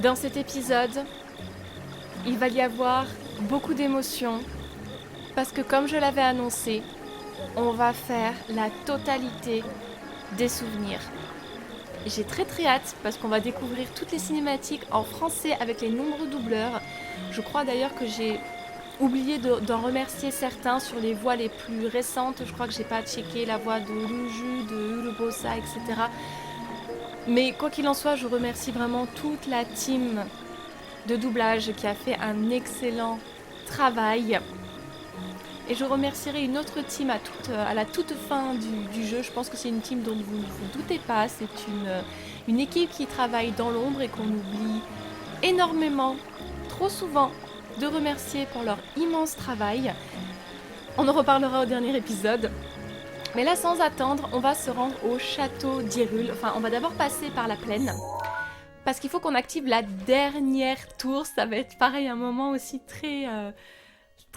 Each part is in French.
Dans cet épisode, il va y avoir beaucoup d'émotions parce que comme je l'avais annoncé, on va faire la totalité des souvenirs. J'ai très hâte parce qu'on va découvrir toutes les cinématiques en français avec les nombreux doubleurs. Je crois d'ailleurs que j'ai oublié d'en remercier certains sur les voix les plus récentes. Je crois que j'ai pas checké la voix de Luju, de Ulubosa, etc. Mais quoi qu'il en soit, je remercie vraiment toute la team de doublage qui a fait un excellent travail. Et je remercierai une autre team à la toute fin du jeu. Je pense que c'est une team dont vous ne vous doutez pas. C'est une équipe qui travaille dans l'ombre et qu'on oublie énormément, trop souvent, de remercier pour leur immense travail. On en reparlera au dernier épisode. Mais là, sans attendre, on va se rendre au château d'Hyrule. Enfin, on va d'abord passer par la plaine. Parce qu'il faut qu'on active la dernière tour. Ça va être pareil, un moment aussi très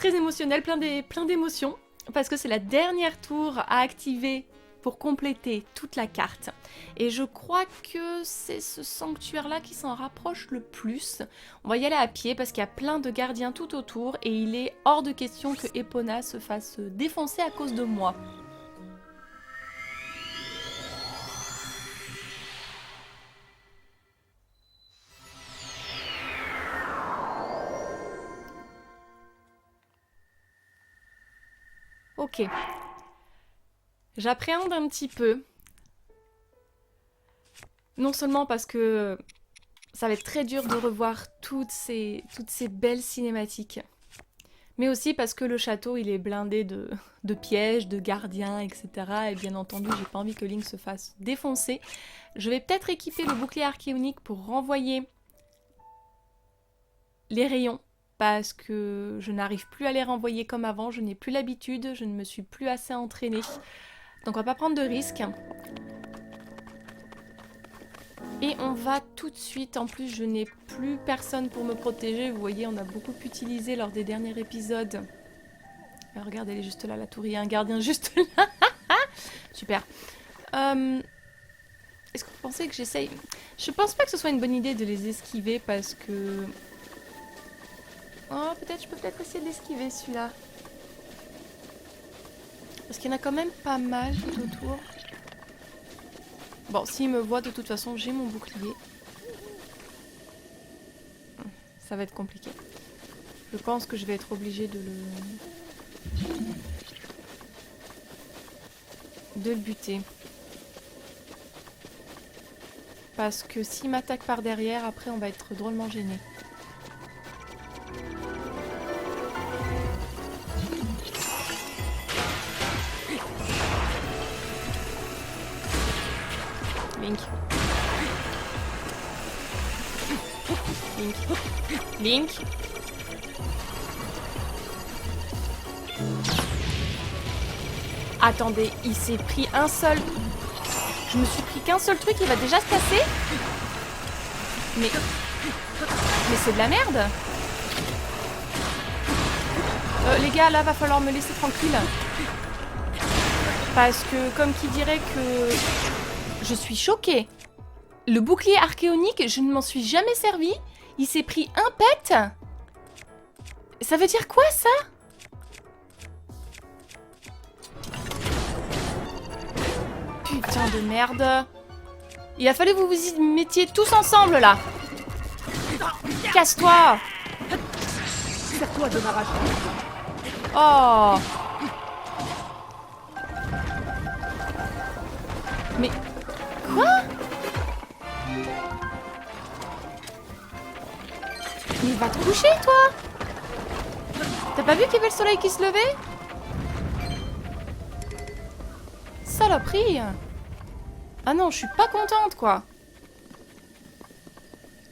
émotionnel, plein d'émotions. Parce que c'est la dernière tour à activer pour compléter toute la carte. Et je crois que c'est ce sanctuaire-là qui s'en rapproche le plus. On va y aller à pied parce qu'il y a plein de gardiens tout autour. Et il est hors de question que Epona se fasse défoncer à cause de moi. Ok. J'appréhende un petit peu. Non seulement parce que ça va être très dur de revoir toutes ces belles cinématiques, mais aussi parce que le château, il est blindé de pièges, de gardiens, etc. Et bien entendu, j'ai pas envie que Link se fasse défoncer. Je vais peut-être équiper le bouclier archéonique pour renvoyer les rayons, parce que je n'arrive plus à les renvoyer comme avant, je n'ai plus l'habitude, je ne me suis plus assez entraînée. Donc on va pas prendre de risques. Et on va tout de suite, en plus je n'ai plus personne pour me protéger, vous voyez on a beaucoup utilisé lors des derniers épisodes. Alors, regarde, elle est juste là, la tour, il y a un gardien juste là. Super. Est-ce que vous pensez que j'essaye... Je pense pas que ce soit une bonne idée de les esquiver parce que... Oh, peut-être, je peux peut-être essayer d'esquiver celui-là. Parce qu'il y en a quand même pas mal tout autour. Bon, s'il me voit, de toute façon, j'ai mon bouclier. Ça va être compliqué. Je pense que je vais être obligée de le buter. Parce que s'il m'attaque par derrière, après on va être drôlement gêné. Link. Link. Link. Attendez, il s'est pris un seul... Je me suis pris qu'un seul truc, il va déjà se passer. Mais c'est de la merde. Les gars, là, va falloir me laisser tranquille. Parce que, comme qui dirait que... Je suis choquée. Le bouclier archéonique, je ne m'en suis jamais servi. Il s'est pris un pet. Ça veut dire quoi, ça? Putain de merde. Il a fallu que vous vous y mettiez tous ensemble, là. Casse-toi. Sers-toi de ma rage. Oh. Mais... Quoi? Mais va te coucher, toi. T'as pas vu qu'il y avait le soleil qui se levait? Saloperie. Ah non, je suis pas contente, quoi.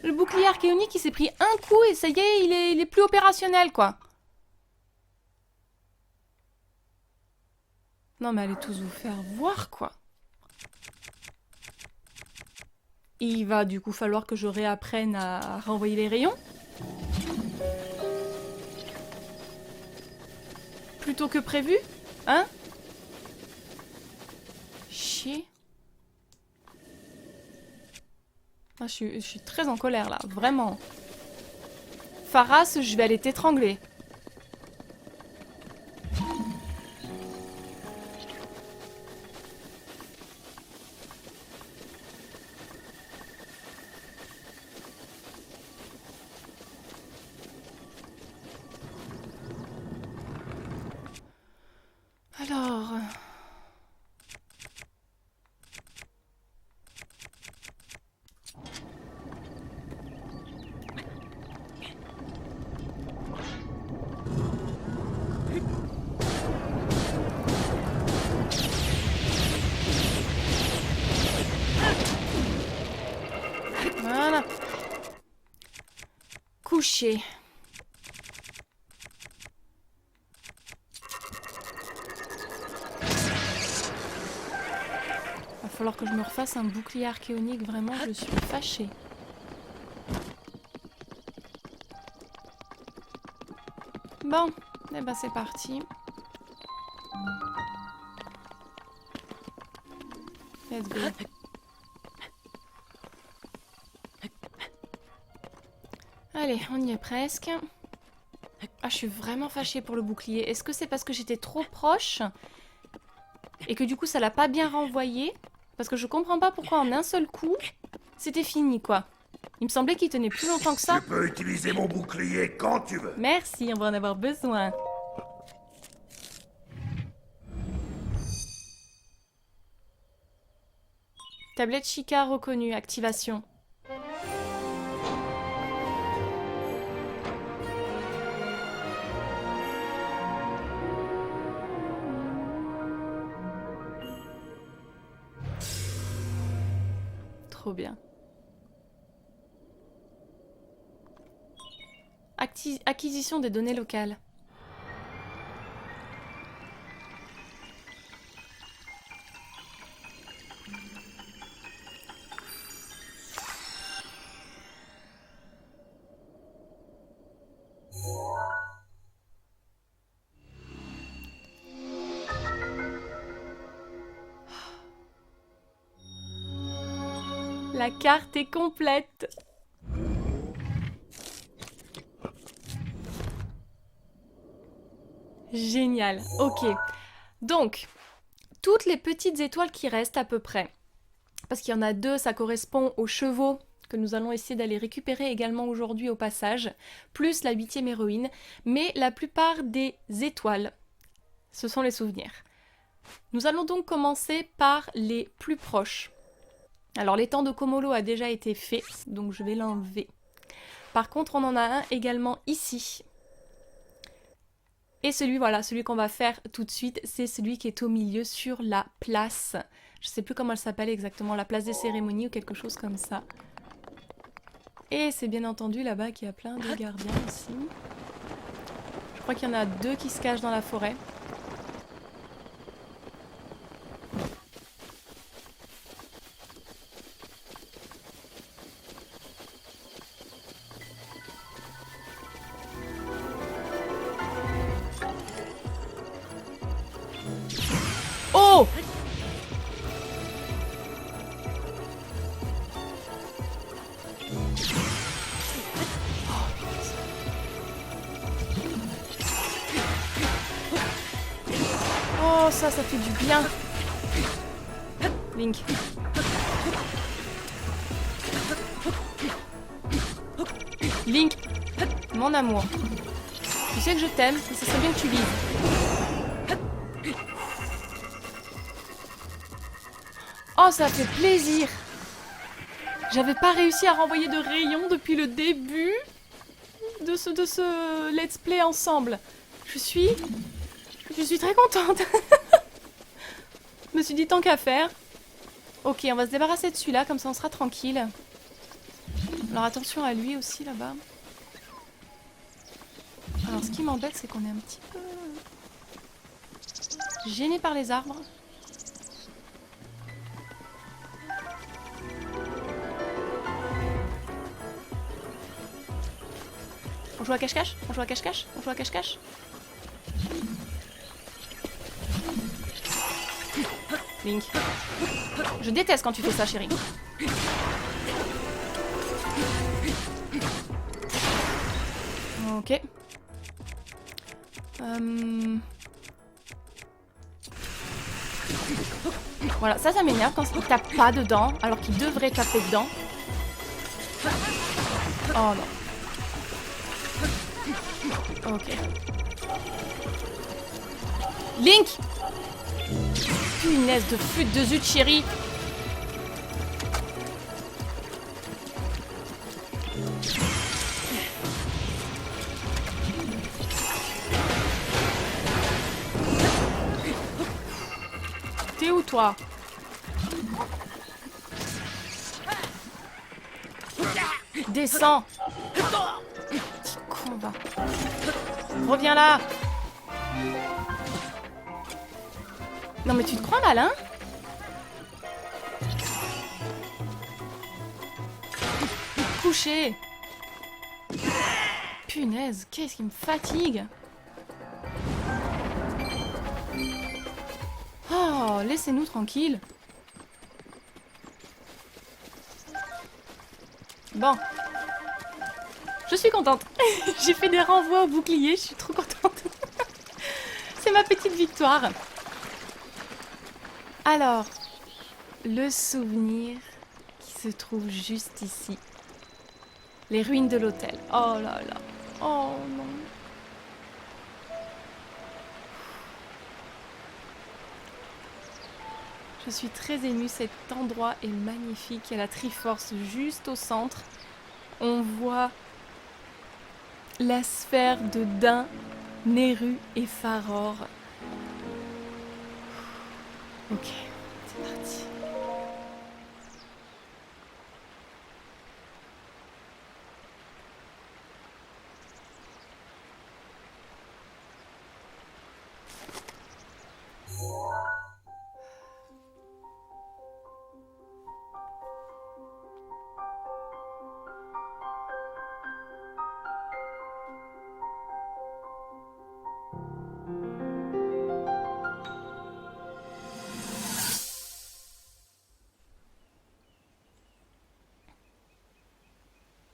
Le bouclier archéonique, il s'est pris un coup et ça y est, il est plus opérationnel, quoi. Non, mais allez tous vous faire voir, quoi. Et il va du coup falloir que je réapprenne à renvoyer les rayons. Plutôt que prévu, hein? Chier. Ah, je suis très en colère là, vraiment. Pharas, je vais aller t'étrangler. Alors... Voilà. Couché. Va falloir que je me refasse un bouclier archéonique, vraiment, je suis fâchée. Bon, eh ben c'est parti. Let's go. Allez, on y est presque. Ah, je suis vraiment fâchée pour le bouclier. Est-ce que c'est parce que j'étais trop proche et que du coup ça l'a pas bien renvoyé? Parce que je comprends pas pourquoi en un seul coup, c'était fini quoi. Il me semblait qu'il tenait plus longtemps que ça. Tu peux utiliser mon bouclier quand tu veux. Merci, on va en avoir besoin. Tablette Chica reconnue, activation. Trop bien. Acquisition des données locales. La carte est complète. Génial. Ok. Donc, toutes les petites étoiles qui restent à peu près, parce qu'il y en a 2, ça correspond aux chevaux que nous allons essayer d'aller récupérer également aujourd'hui au passage, plus la 8e héroïne, mais la plupart des étoiles, ce sont les souvenirs. Nous allons donc commencer par les plus proches. Alors l'étang de Komolo a déjà été fait, donc je vais l'enlever. Par contre, on en a un également ici. Et celui qu'on va faire tout de suite, c'est celui qui est au milieu sur la place. Je sais plus comment elle s'appelle exactement, la place des cérémonies ou quelque chose comme ça. Et c'est bien entendu là-bas qu'il y a plein de gardiens aussi. Je crois qu'il y en a 2 qui se cachent dans la forêt. Oh! Oh, ça fait du bien. Link. Link, mon amour. Tu sais que je t'aime, et ça serait bien que tu vives. Oh, ça fait plaisir. J'avais pas réussi à renvoyer de rayons depuis le début de ce let's play ensemble. Je suis très contente. Je me suis dit tant qu'à faire. Ok, on va se débarrasser de celui-là, comme ça on sera tranquille. Alors attention à lui aussi là-bas. Alors ce qui m'embête, c'est qu'on est un petit peu gêné par les arbres. On joue à cache-cache? On joue à cache-cache? On joue à cache-cache? Link. Je déteste quand tu fais ça, chérie. Ok. Voilà, ça m'énerve quand il tape pas dedans, alors qu'il devrait taper dedans. Oh non. Ok. Link! Punaise de flûte de zut, chérie! T'es où, toi? Descends! Petit con, va. Reviens là! Non mais tu te crois malin? Couché! Punaise, qu'est-ce qui me fatigue? Oh, laissez-nous tranquilles. Bon. Je suis contente. J'ai fait des renvois au bouclier, je suis trop contente. C'est ma petite victoire. Alors, le souvenir qui se trouve juste ici. Les ruines de l'hôtel. Oh là là. Oh non. Je suis très émue, cet endroit est magnifique. Il y a la Triforce juste au centre. On voit la sphère de Dain, Néru et Faror. Ok, c'est parti.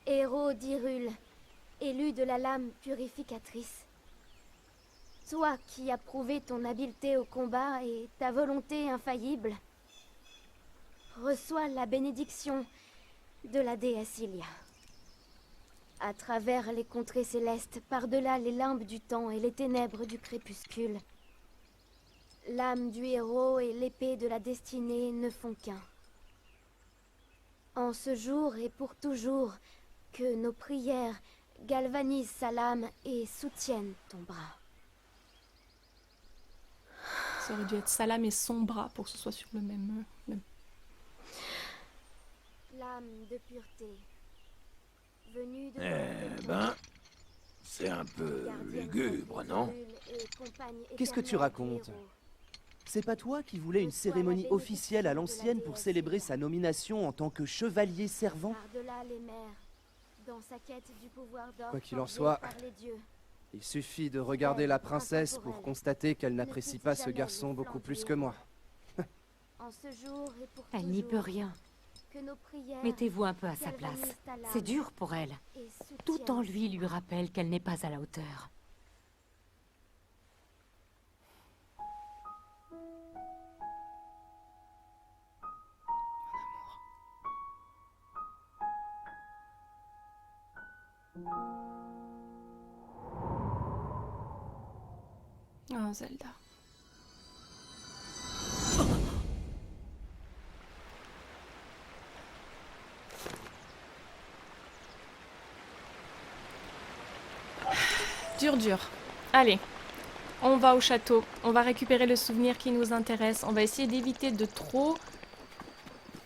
Héros d'Hyrule, élu de la lame purificatrice. Toi qui as prouvé ton habileté au combat et ta volonté infaillible, reçois la bénédiction de la déesse Ilia. À travers les contrées célestes, par-delà les limbes du temps et les ténèbres du crépuscule, l'âme du héros et l'épée de la destinée ne font qu'un. En ce jour et pour toujours, que nos prières galvanisent sa lame et soutiennent ton bras. Ça aurait dû être sa lame et son bras pour que ce soit sur le même... L'âme de pureté, venue de... c'est un peu lugubre, non? Qu'est-ce que tu racontes? C'est pas toi qui voulais une cérémonie officielle à l'ancienne pour célébrer sa nomination en tant que chevalier servant? Par-delà les mers, dans sa quête du pouvoir d'or Quoi qu'il en forgé soit, par les dieux. il suffit de regarder la princesse pour constater qu'elle n'apprécie pas ce garçon beaucoup plus que moi. En ce jour et pour Elle n'y peut toujours, rien. que nos prières Mettez-vous un peu à sa place. galvanisent ta lame C'est dur pour elle. et Tout soutiennent en lui rappelle qu'elle n'est pas à la hauteur. Oh, Zelda. Dur. Allez, on va au château. On va récupérer le souvenir qui nous intéresse. On va essayer d'éviter de trop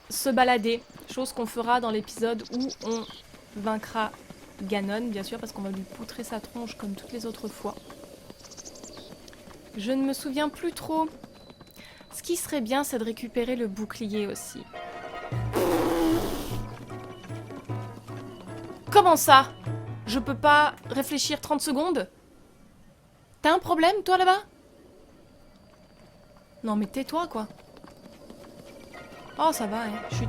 se balader. Chose qu'on fera dans l'épisode où on vaincra Ganon, bien sûr, parce qu'on va lui poutrer sa tronche comme toutes les autres fois. Je ne me souviens plus trop. Ce qui serait bien, c'est de récupérer le bouclier aussi. Comment ça? Je peux pas réfléchir 30 secondes? T'as un problème, toi, là-bas? Non, mais tais-toi, quoi. Oh, ça va, hein. Chut.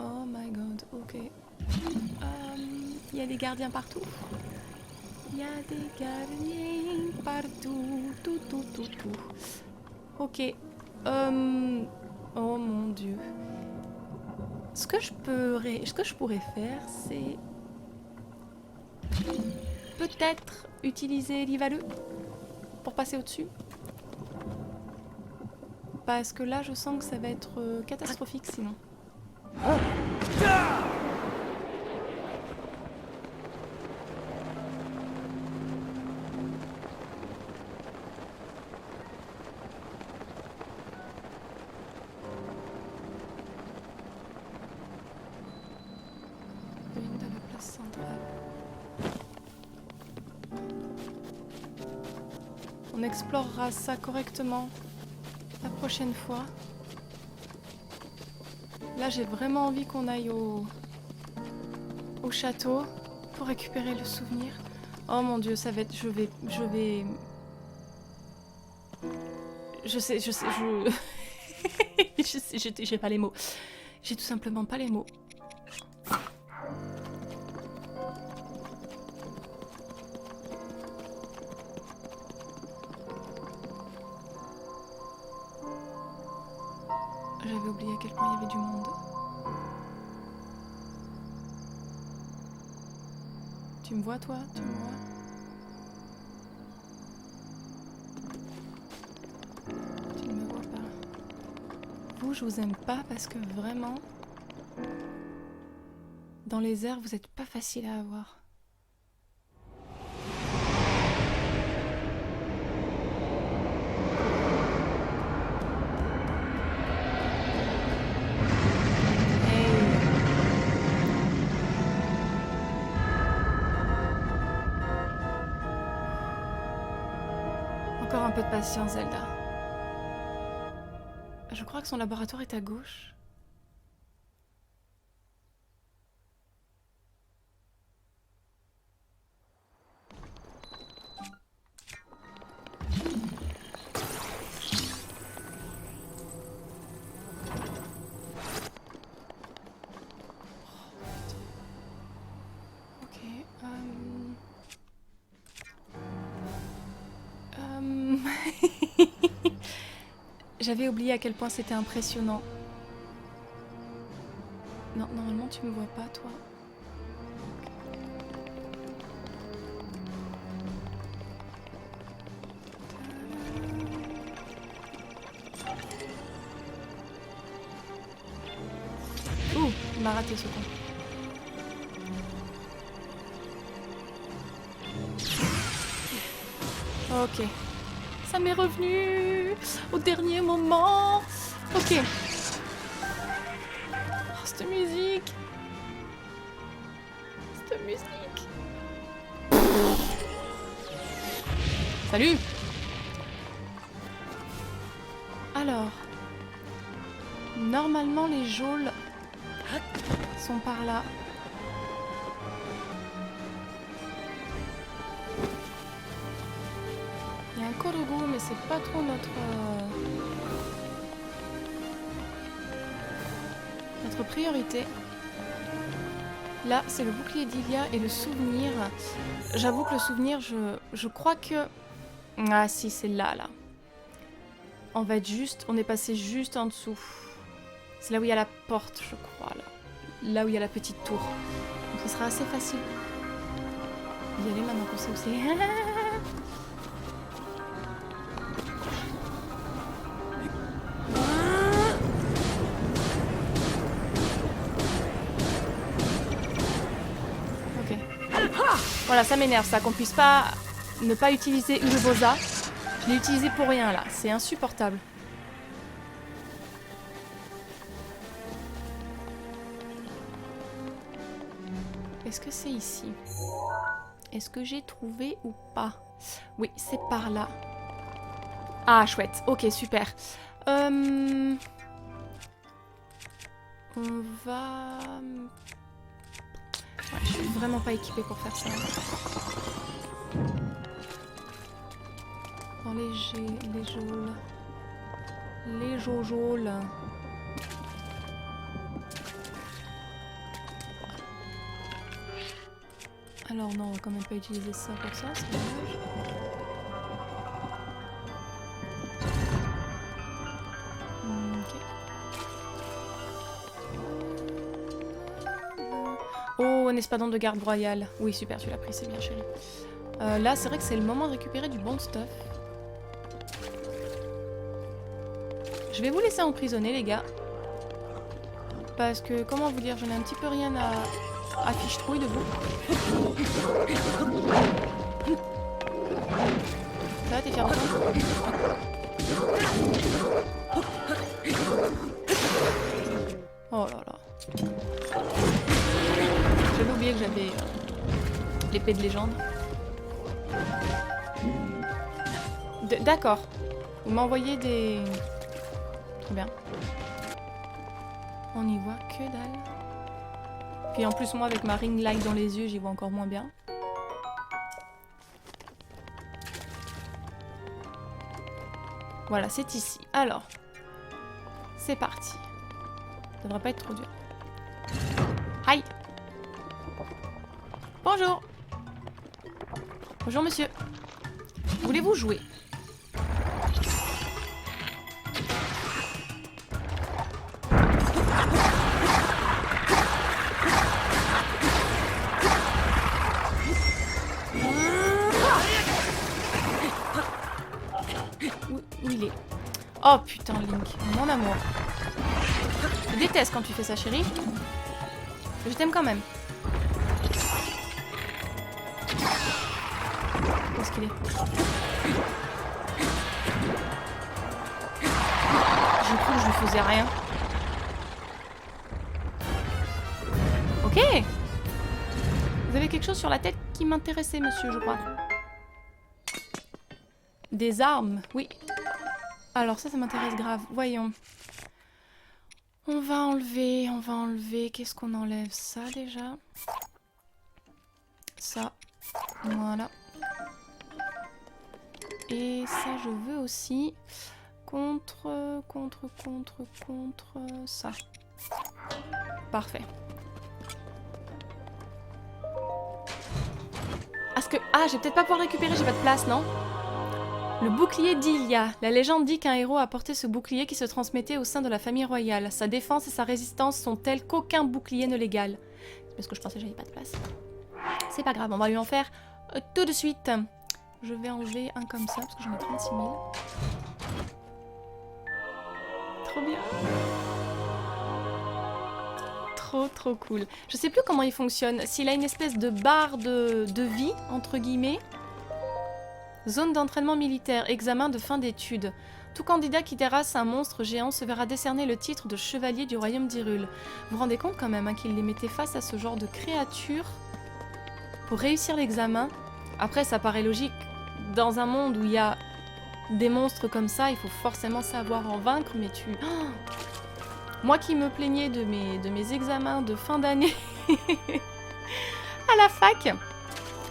Oh my god, ok. y a des gardiens partout. Il y a des gardiens partout. Tout. Ok. Oh mon dieu. Ce que je pourrais faire, c'est... peut-être utiliser l'Ivaleux pour passer au-dessus. Parce que là, je sens que ça va être catastrophique sinon. Ruine de la place centrale. On explorera ça correctement la prochaine fois. Là, j'ai vraiment envie qu'on aille au château pour récupérer le souvenir. Oh mon dieu, ça va être... Je sais, j'ai pas les mots. J'ai tout simplement pas les mots. J'avais oublié à quel point il y avait du monde. Tu me vois, toi? Tu me vois? Tu ne me vois pas. Vous, je vous aime pas parce que vraiment, dans les airs, vous êtes pas facile à avoir. Encore un peu de patience, Zelda. Je crois que son laboratoire est à gauche. Ok. J'avais oublié à quel point c'était impressionnant. Non, normalement tu me vois pas, toi. Ouh, il m'a raté ce con. Ok. Ça m'est revenu au dernier moment. Ok. Oh, cette musique. Cette musique. Salut. Alors. Normalement, les geôles sont par là. Il y a un Korugu, mais c'est pas trop notre priorité. Là, c'est le bouclier d'Hylia et le souvenir. J'avoue que le souvenir, je crois que... Ah si, c'est là. On va être juste... On est passé juste en dessous. C'est là où il y a la porte, je crois. Là où il y a la petite tour. Donc ce sera assez facile d'y aller maintenant qu'on sait où c'est. Voilà, ça m'énerve ça, qu'on puisse pas ne pas utiliser Uluboza. Je l'ai utilisé pour rien là, c'est insupportable. Est-ce que c'est ici? Est-ce que j'ai trouvé ou pas? Oui, c'est par là. Ah, chouette, ok, super. On va... Ouais, je suis vraiment pas équipée pour faire ça. Dans les geôles. Les jojoles. Alors non, on va quand même pas utiliser ça pour ça, c'est dommage. Ok. Oh, un espadon de garde royale. Oui, super, tu l'as pris, c'est bien chérie. Là, c'est vrai que c'est le moment de récupérer du bon stuff. Je vais vous laisser emprisonner, les gars. Parce que, comment vous dire, je n'ai un petit peu rien à fiche-trouille de vous. Ça va, t'es fier de toi? Oh là là. J'avais oublié que j'avais l'épée de légende. D'accord. Vous m'envoyez des... Trop bien. On y voit que dalle. Puis en plus, moi, avec ma ring light dans les yeux, j'y vois encore moins bien. Voilà, c'est ici. Alors, c'est parti. Ça devrait pas être trop dur. Hi. Bonjour. Bonjour, monsieur. Voulez-vous jouer? Où il est? Oh putain, Link, mon amour. Je déteste quand tu fais ça, chérie. Je t'aime quand même. Où est-ce qu'il est? J'ai cru que je lui faisais rien. Ok. Vous avez quelque chose sur la tête qui m'intéressait, monsieur, je crois. Des armes, oui. Alors ça m'intéresse grave. Voyons. On va enlever. Qu'est-ce qu'on enlève? Ça déjà. Ça. Voilà. Et ça, je veux aussi. Contre ça. Parfait. Ah, je vais peut-être pas pouvoir récupérer, j'ai pas de place, non? Le bouclier d'Ilia. La légende dit qu'un héros a porté ce bouclier qui se transmettait au sein de la famille royale. Sa défense et sa résistance sont telles qu'aucun bouclier ne l'égale. C'est parce que je pensais que j'avais pas de place. C'est pas grave, on va lui en faire tout de suite. Je vais enlever un comme ça parce que j'en ai 36 000. Trop bien. Trop cool. Je sais plus comment il fonctionne. S'il a une espèce de barre de vie, entre guillemets. Zone d'entraînement militaire, examen de fin d'études. Tout candidat qui terrasse un monstre géant se verra décerner le titre de chevalier du royaume d'Hyrule. Vous vous rendez compte quand même qu'il les mettait face à ce genre de créatures pour réussir l'examen. Après, ça paraît logique. Dans un monde où il y a des monstres comme ça, il faut forcément savoir en vaincre, mais tu... Oh, moi qui me plaignais de mes examens de fin d'année à la fac,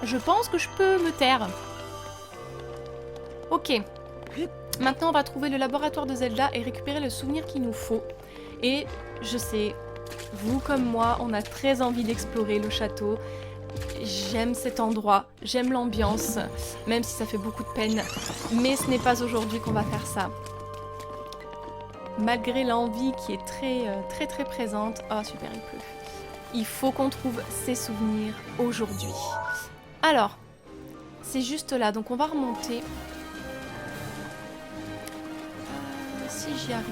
je pense que je peux me taire. Ok, maintenant on va trouver le laboratoire de Zelda et récupérer le souvenir qu'il nous faut. Et je sais, vous comme moi, on a très envie d'explorer le château. J'aime cet endroit, j'aime l'ambiance, même si ça fait beaucoup de peine. Mais ce n'est pas aujourd'hui qu'on va faire ça. Malgré l'envie qui est très présente. Oh super, il pleut. Il faut qu'on trouve ces souvenirs aujourd'hui. Alors, c'est juste là, donc on va remonter. Si j'y arrive.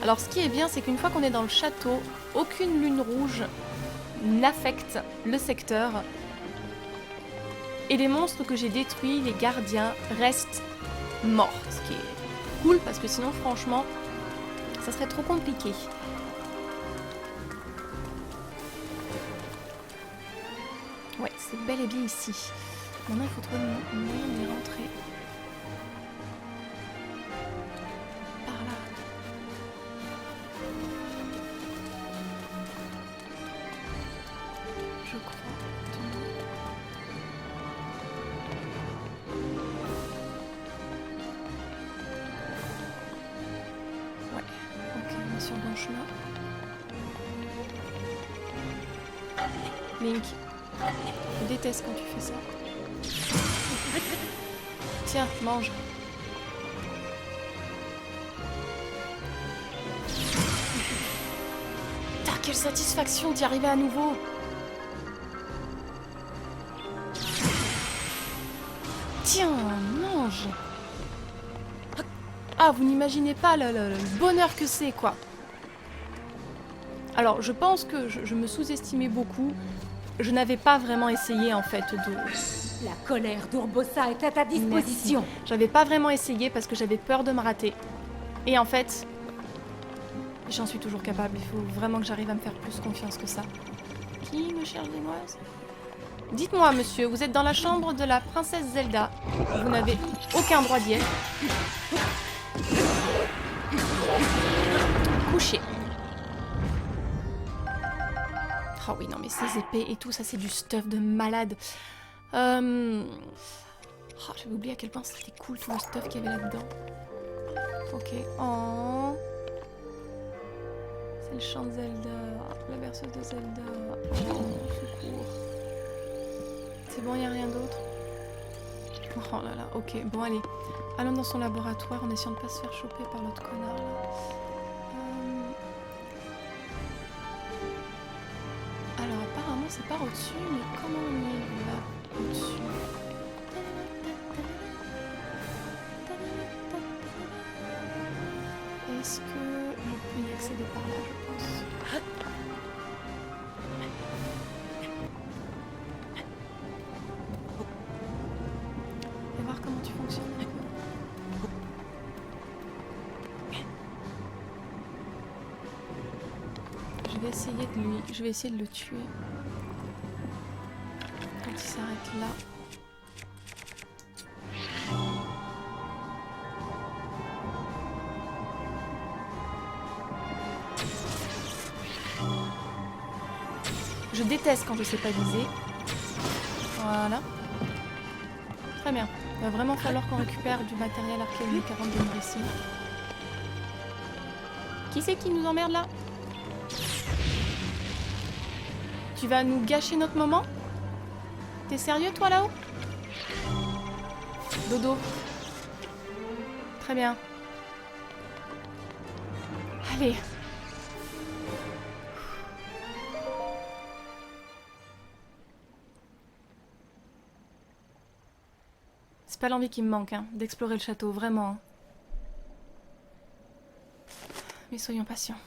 Alors ce qui est bien, c'est qu'une fois qu'on est dans le château, aucune lune rouge n'affecte le secteur. Et les monstres que j'ai détruits, les gardiens, restent morts. Ce qui est cool, parce que sinon, franchement, ça serait trop compliqué. Ouais, c'est bel et bien ici. Maintenant, il faut trouver une moyen d'y rentrer. Par là. Je crois. Ouais, ok, on est sur le bon chemin. Link, Je déteste quand tu fais ça. Tiens, mange. Putain, quelle satisfaction d'y arriver à nouveau. Tiens, mange. Ah, vous n'imaginez pas le bonheur que c'est, quoi. Alors, je pense que je me sous-estimais beaucoup. Je n'avais pas vraiment essayé, en fait, de... La colère d'Urbosa est à ta disposition. Merci. J'avais pas vraiment essayé parce que j'avais peur de me rater. Et en fait, j'en suis toujours capable. Il faut vraiment que j'arrive à me faire plus confiance que ça. Qui me cherche des noises? Dites-moi, monsieur, vous êtes dans la chambre de la princesse Zelda. Vous n'avez aucun droit d'y être. Couché. Oh oui, non, mais ces épées et tout, ça, c'est du stuff de malade. Oh, j'avais oublié à quel point c'était cool tout le stuff qu'il y avait là-dedans. Ok. Oh. C'est le chant de Zelda. La berceuse de Zelda. Oh, secours. C'est bon, il n'y a rien d'autre? Oh là là, ok. Bon, allez. Allons dans son laboratoire en essayant de pas se faire choper par l'autre connard, là. Alors, apparemment, c'est par au-dessus, mais comment on y va au-dessus? Est-ce que je peux y accéder par là, je pense? On va voir comment tu fonctionnes un peu. Je vais essayer de le tuer. Quand il s'arrête là. Je déteste quand je sais pas viser. Voilà. Très bien. Il va vraiment falloir qu'on récupère du matériel archéologique avant de venir ici. Qui c'est qui nous emmerde là? Tu vas nous gâcher notre moment? T'es sérieux toi là-haut? Dodo. Très bien. Allez. C'est pas l'envie qui me manque, hein, d'explorer le château, vraiment. Mais soyons patients.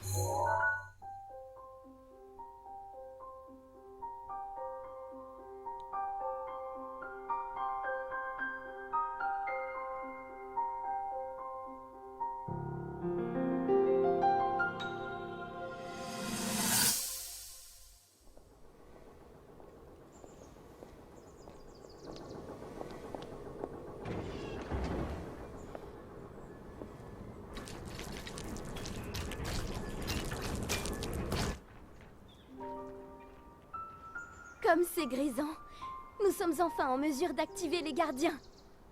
Comme c'est grisant. Nous sommes enfin en mesure d'activer les gardiens.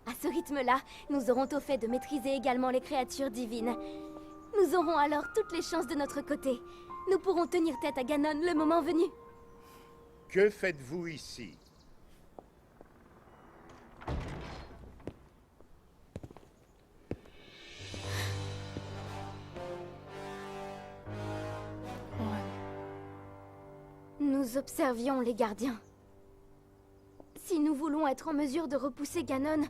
À ce rythme-là, nous aurons au fait de maîtriser également les créatures divines. Nous aurons alors toutes les chances de notre côté. Nous pourrons tenir tête à Ganon le moment venu. Que faites-vous ici? Nous observions les gardiens. Si nous voulons être en mesure de repousser Ganon,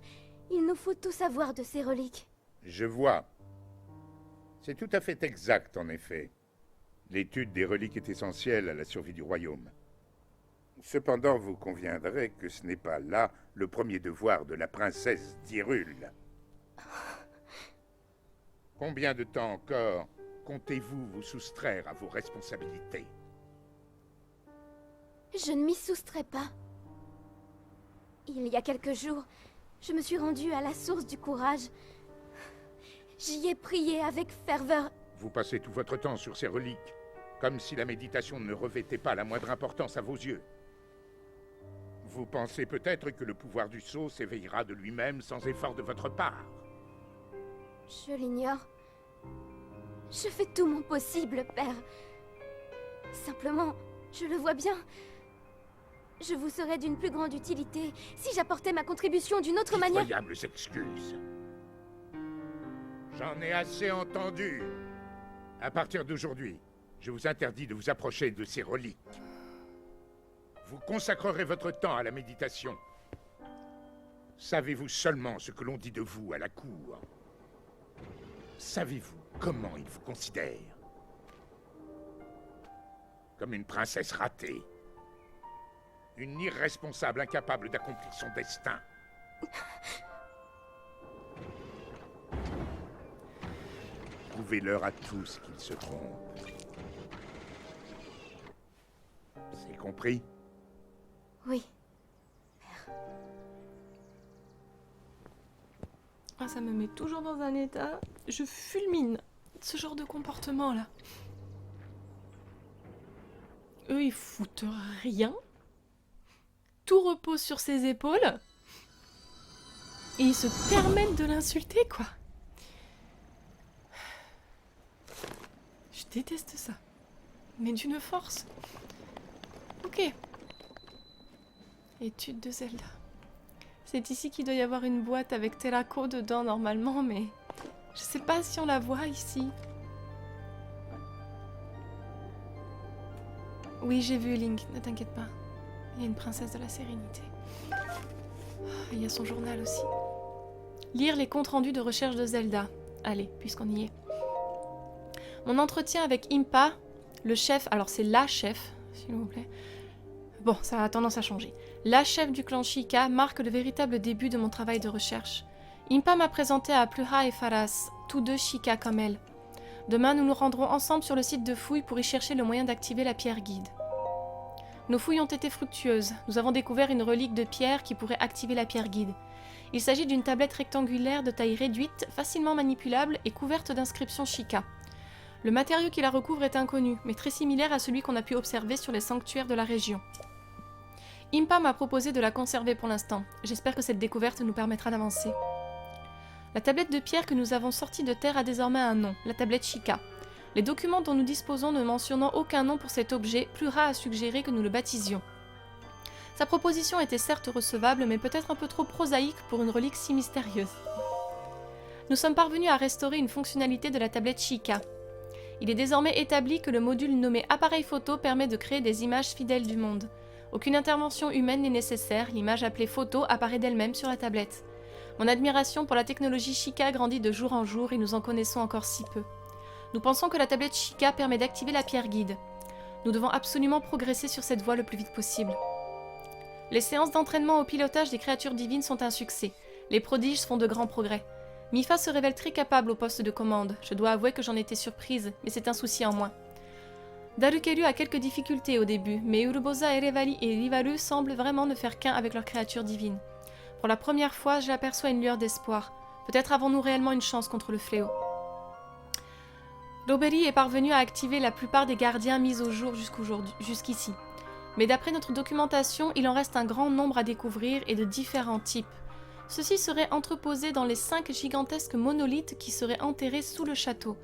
il nous faut tout savoir de ces reliques. Je vois. C'est tout à fait exact, en effet. L'étude des reliques est essentielle à la survie du royaume. Cependant, vous conviendrez que ce n'est pas là le premier devoir de la princesse d'Hyrule. Combien de temps encore comptez-vous vous soustraire à vos responsabilités? Je ne m'y soustrais pas. Il y a quelques jours, je me suis rendue à la source du courage. J'y ai prié avec ferveur. Vous passez tout votre temps sur ces reliques, comme si la méditation ne revêtait pas la moindre importance à vos yeux. Vous pensez peut-être que le pouvoir du sceau s'éveillera de lui-même sans effort de votre part. Je l'ignore. Je fais tout mon possible, père. Simplement, je le vois bien. Je vous serais d'une plus grande utilité si j'apportais ma contribution d'une autre manière. Incroyables excuses. J'en ai assez entendu. À partir d'aujourd'hui, je vous interdis de vous approcher de ces reliques. Vous consacrerez votre temps à la méditation. Savez-vous seulement ce que l'on dit de vous à la cour? Savez-vous comment ils vous considèrent? Comme une princesse ratée. Une irresponsable incapable d'accomplir son destin. Prouvez-leur à tous qu'ils se trompent. C'est compris? Oui. Ah, ça me met toujours dans un état. Je fulmine ce genre de comportement-là. Eux, ils foutent rien. Tout repose sur ses épaules. Et ils se permettent de l'insulter, quoi. Je déteste ça. Mais d'une force. Ok. Étude de Zelda. C'est ici qu'il doit y avoir une boîte avec Terako dedans normalement, mais je sais pas si on la voit ici. Oui, j'ai vu Link, ne t'inquiète pas. Il y a une princesse de la sérénité. Il y a son journal aussi. Lire les comptes rendus de recherche de Zelda. Allez, puisqu'on y est. Mon entretien avec Impa, le chef, alors c'est la chef, s'il vous plaît. Bon, ça a tendance à changer. La chef du clan Sheikah marque le véritable début de mon travail de recherche. Impa m'a présenté à Pluha et Faras, tous deux Sheikah comme elle. Demain, nous nous rendrons ensemble sur le site de fouilles pour y chercher le moyen d'activer la pierre guide. Nos fouilles ont été fructueuses. Nous avons découvert une relique de pierre qui pourrait activer la pierre guide. Il s'agit d'une tablette rectangulaire de taille réduite, facilement manipulable et couverte d'inscriptions Sheikah. Le matériau qui la recouvre est inconnu, mais très similaire à celui qu'on a pu observer sur les sanctuaires de la région. Impa m'a proposé de la conserver pour l'instant. J'espère que cette découverte nous permettra d'avancer. La tablette de pierre que nous avons sortie de terre a désormais un nom, la tablette Sheikah. Les documents dont nous disposons ne mentionnant aucun nom pour cet objet, Pluha a suggéré que nous le baptisions. Sa proposition était certes recevable, mais peut-être un peu trop prosaïque pour une relique si mystérieuse. Nous sommes parvenus à restaurer une fonctionnalité de la tablette Sheikah. Il est désormais établi que le module nommé appareil photo permet de créer des images fidèles du monde. Aucune intervention humaine n'est nécessaire, l'image appelée photo apparaît d'elle-même sur la tablette. Mon admiration pour la technologie Sheikah grandit de jour en jour et nous en connaissons encore si peu. Nous pensons que la tablette Sheikah permet d'activer la pierre guide. Nous devons absolument progresser sur cette voie le plus vite possible. Les séances d'entraînement au pilotage des créatures divines sont un succès. Les prodiges font de grands progrès. Mifa se révèle très capable au poste de commande. Je dois avouer que j'en étais surprise, mais c'est un souci en moins. Darukelu a quelques difficultés au début, mais Urbosa, Erevali et Rivalu semblent vraiment ne faire qu'un avec leurs créatures divines. Pour la première fois, j'aperçois une lueur d'espoir. Peut-être avons-nous réellement une chance contre le fléau. Roberi est parvenu à activer la plupart des gardiens mis au jour jusqu'ici. Mais d'après notre documentation, il en reste un grand nombre à découvrir et de différents types. Ceux-ci seraient entreposés dans les 5 gigantesques monolithes qui seraient enterrés sous le château.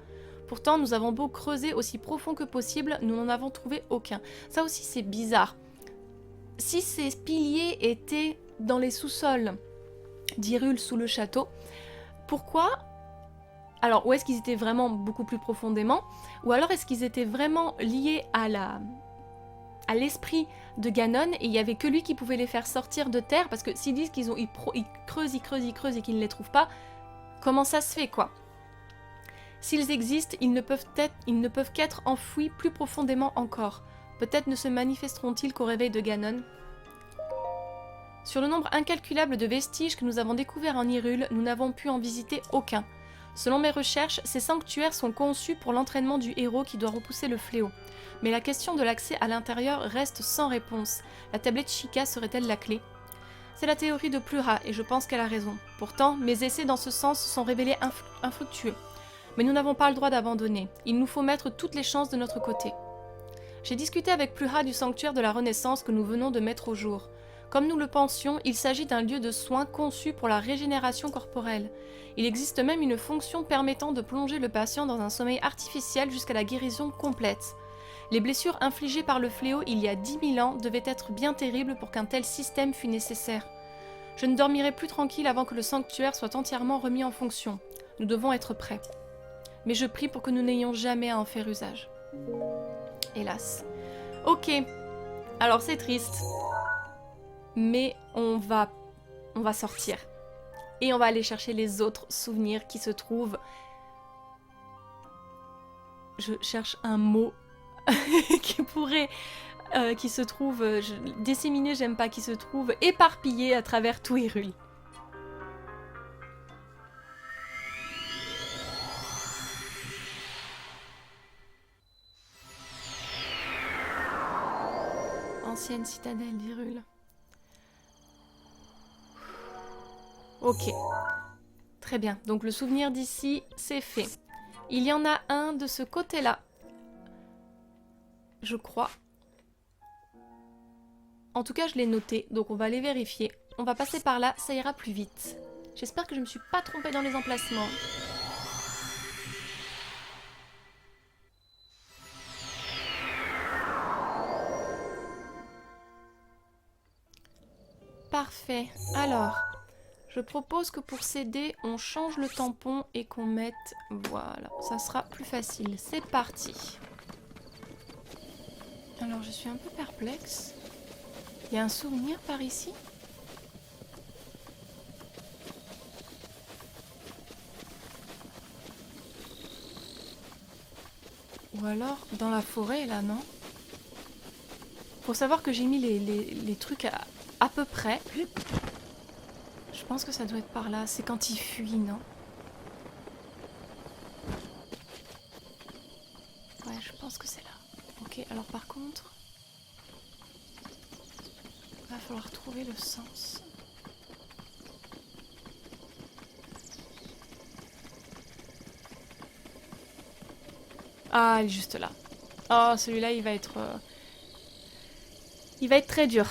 Pourtant, nous avons beau creuser aussi profond que possible, nous n'en avons trouvé aucun. Ça aussi, c'est bizarre. Si ces piliers étaient dans les sous-sols d'Hyrule sous le château, pourquoi... Alors, ou est-ce qu'ils étaient vraiment beaucoup plus profondément? Ou alors est-ce qu'ils étaient vraiment liés à l'esprit de Ganon et il n'y avait que lui qui pouvait les faire sortir de terre? Parce que s'ils disent qu'ils creusent et qu'ils ne les trouvent pas, comment ça se fait, quoi? S'ils existent, ils ne peuvent qu'être enfouis plus profondément encore. Peut-être ne se manifesteront-ils qu'au réveil de Ganon. Sur le nombre incalculable de vestiges que nous avons découverts en Hyrule, nous n'avons pu en visiter aucun. Selon mes recherches, ces sanctuaires sont conçus pour l'entraînement du héros qui doit repousser le fléau. Mais la question de l'accès à l'intérieur reste sans réponse. La tablette Sheikah serait-elle la clé? C'est la théorie de Pluha et je pense qu'elle a raison. Pourtant, mes essais dans ce sens se sont révélés infructueux. Mais nous n'avons pas le droit d'abandonner. Il nous faut mettre toutes les chances de notre côté. J'ai discuté avec Pluha du sanctuaire de la Renaissance que nous venons de mettre au jour. Comme nous le pensions, il s'agit d'un lieu de soins conçu pour la régénération corporelle. Il existe même une fonction permettant de plonger le patient dans un sommeil artificiel jusqu'à la guérison complète. Les blessures infligées par le fléau il y a 10 000 ans devaient être bien terribles pour qu'un tel système fût nécessaire. Je ne dormirai plus tranquille avant que le sanctuaire soit entièrement remis en fonction. Nous devons être prêts. Mais je prie pour que nous n'ayons jamais à en faire usage. Hélas. Ok. Alors c'est triste. Mais on va sortir. Et on va aller chercher les autres souvenirs qui se trouvent... Je cherche un mot qui pourrait... qui se trouve... disséminé, j'aime pas. Qui se trouve éparpillé à travers tout Hyrule. Ancienne citadelle d'Hyrule. Ok. Très bien. Donc le souvenir d'ici, c'est fait. Il y en a un de ce côté-là. Je crois. En tout cas, je l'ai noté. Donc on va aller vérifier. On va passer par là, ça ira plus vite. J'espère que je ne me suis pas trompée dans les emplacements. Parfait. Alors, je propose que pour s'aider, on change le tampon et qu'on mette... Voilà, ça sera plus facile. C'est parti. Alors, je suis un peu perplexe. Il y a un souvenir par ici? Ou alors, dans la forêt, là, non? Faut savoir que j'ai mis les trucs à peu près. Je pense que ça doit être par là. C'est quand il fuit, non? Ouais, je pense que c'est là. Ok, alors par contre... il va falloir trouver le sens. Ah, il est juste là. Oh, celui-là, il va être... il va être très dur.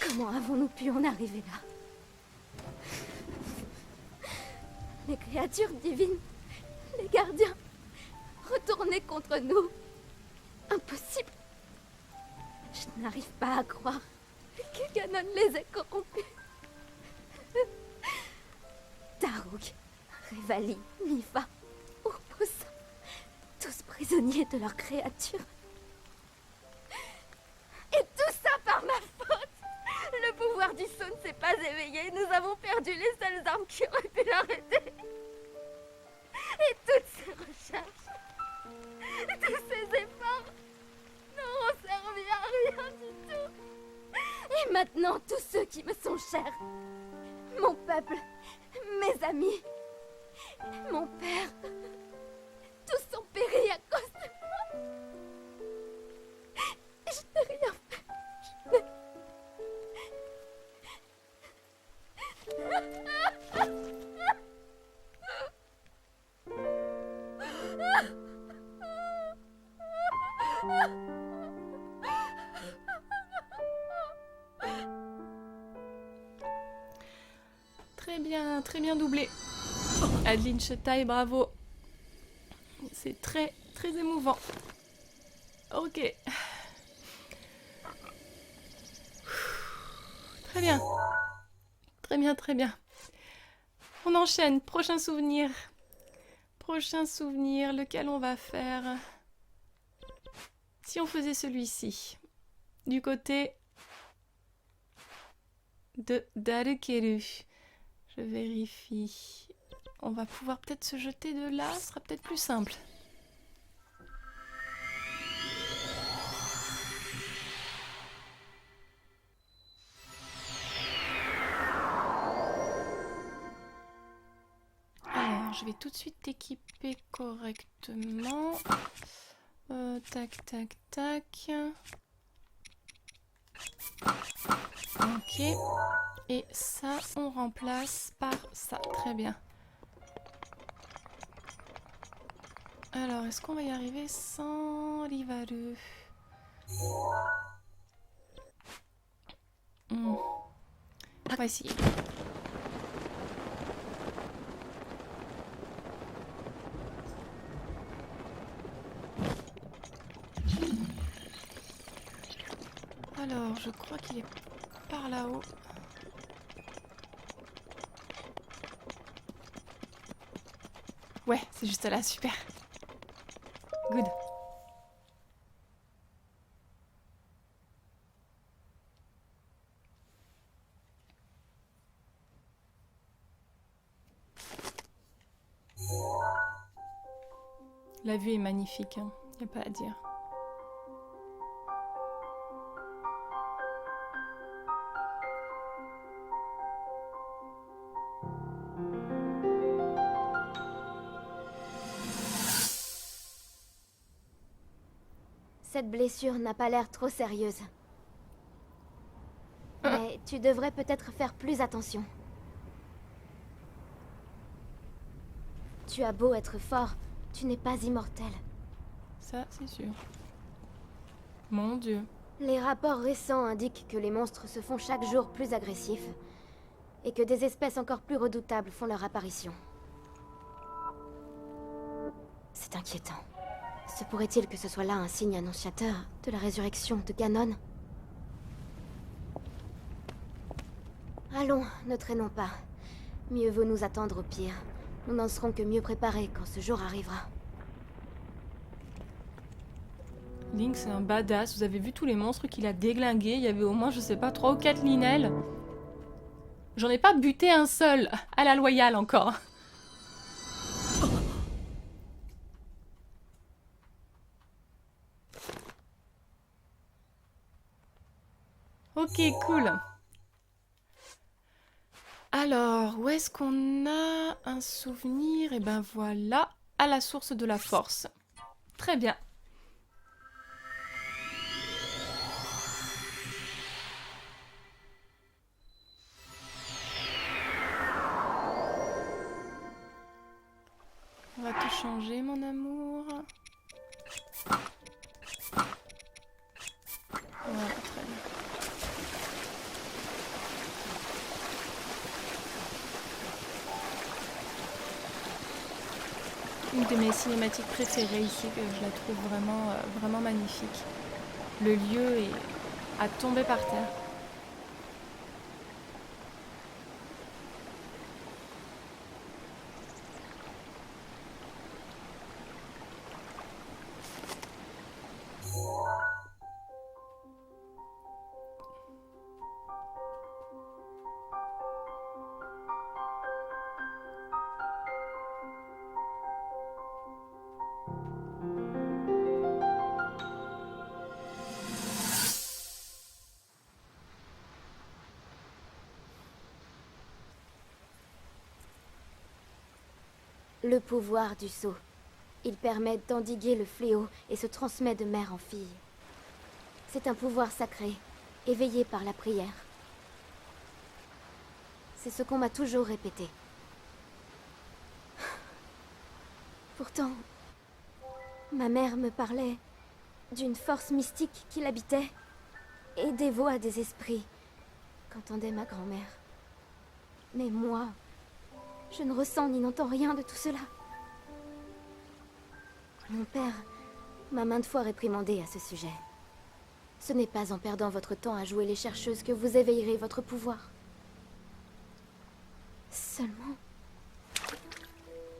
Comment avons-nous pu en arriver là? Les créatures divines, les gardiens, retournés contre nous. Impossible. Je n'arrive pas à croire que Ganon les ait corrompus. Daruk, Revali, Mipha, Urbosa, tous prisonniers de leurs créatures. Et tout ça par ma faute. Le pouvoir du saut ne s'est pas éveillé. Nous avons perdu les seules armes qui auraient pu l'arrêter. Et toutes ces recherches, tous ces efforts n'auront servi à rien du tout. Et maintenant, tous ceux qui me sont chers, mon peuple, mes amis, mon père, tous ont péri à cause de moi. Je n'ai rien fait. Très bien doublé. Adeline Chetaille, bravo. C'est très émouvant. Ok. Très bien. Très bien. On enchaîne. Prochain souvenir. Lequel on va faire? Si on faisait celui-ci. Du côté de Darukeru. Je vérifie. On va pouvoir peut-être se jeter de là, ce sera peut-être plus simple. Alors, je vais tout de suite t'équiper correctement. Tac, tac, tac. Ok. Et ça, on remplace par ça. Très bien. Alors, est-ce qu'on va y arriver sans Rivaru? On va essayer. Alors, je crois qu'il est par là-haut. Ouais, c'est juste là, super. Good. La vue est magnifique, hein. Y a pas à dire. Cette blessure n'a pas l'air trop sérieuse. Mais tu devrais peut-être faire plus attention. Tu as beau être fort, tu n'es pas immortel. Ça, c'est sûr. Mon Dieu. Les rapports récents indiquent que les monstres se font chaque jour plus agressifs et que des espèces encore plus redoutables font leur apparition. C'est inquiétant. Se pourrait-il que ce soit là un signe annonciateur de la résurrection de Ganon? Allons, ne traînons pas. Mieux vaut nous attendre au pire. Nous n'en serons que mieux préparés quand ce jour arrivera. Link, c'est un badass. Vous avez vu tous les monstres qu'il a déglingués. Il y avait au moins, je sais pas, 3 ou 4 Linel. J'en ai pas buté un seul. À la loyale encore. Ok, cool. Alors, où est-ce qu'on a un souvenir? Et ben voilà, à la source de la force. Très bien. On va tout changer, mon amour. Voilà, très bien. Une de mes cinématiques préférées ici, que je la trouve vraiment, vraiment magnifique. Le lieu est à tomber par terre. Le pouvoir du sceau. Il permet d'endiguer le fléau et se transmet de mère en fille. C'est un pouvoir sacré, éveillé par la prière. C'est ce qu'on m'a toujours répété. Pourtant, ma mère me parlait d'une force mystique qui l'habitait et des voix des esprits qu'entendait ma grand-mère. Mais moi, je ne ressens ni n'entends rien de tout cela. Mon père m'a maintes fois réprimandé à ce sujet. Ce n'est pas en perdant votre temps à jouer les chercheuses que vous éveillerez votre pouvoir. Seulement,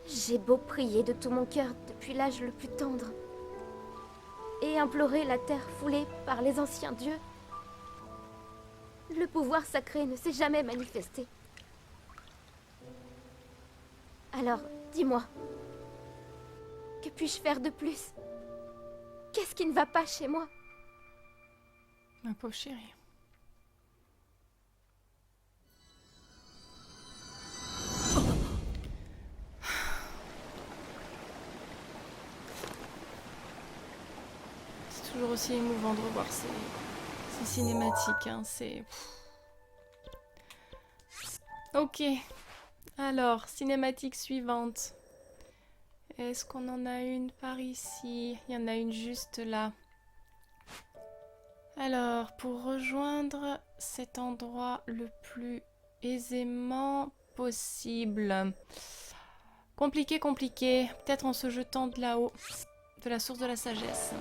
j'ai beau prier de tout mon cœur depuis l'âge le plus tendre et implorer la terre foulée par les anciens dieux, le pouvoir sacré ne s'est jamais manifesté. Alors, dis-moi. Que puis-je faire de plus? Qu'est-ce qui ne va pas chez moi? Ma pauvre chérie. C'est toujours aussi émouvant de revoir ces cinématiques, hein, c'est... Ok. Alors, cinématique suivante. Est-ce qu'on en a une par ici? Il y en a une juste là. Alors, pour rejoindre cet endroit le plus aisément possible. Compliqué, compliqué. Peut-être en se jetant de là-haut, de la source de la sagesse.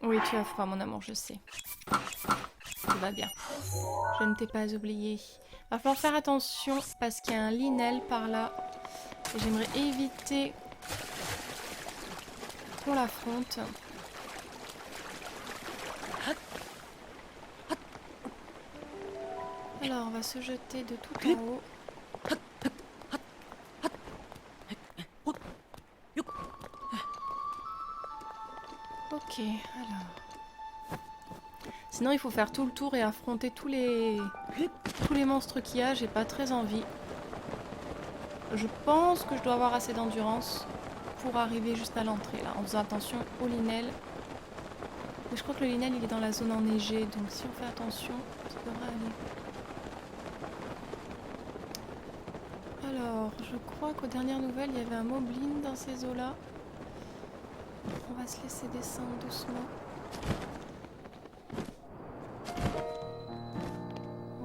Oui, tu as froid, mon amour, je sais. Tout va bien. Je ne t'ai pas oublié. Va falloir faire attention parce qu'il y a un linel par là. Et j'aimerais éviter qu'on l'affronte. Alors, on va se jeter de tout en haut. Ok, alors... Sinon, il faut faire tout le tour et affronter tous les monstres qu'il y a. J'ai pas très envie. Je pense que je dois avoir assez d'endurance pour arriver juste à l'entrée, là, en faisant attention au linel. Mais je crois que le linel, il est dans la zone enneigée, donc si on fait attention, ça devrait aller. Alors, je crois qu'aux dernières nouvelles, il y avait un moblin dans ces eaux-là. On va se laisser descendre doucement.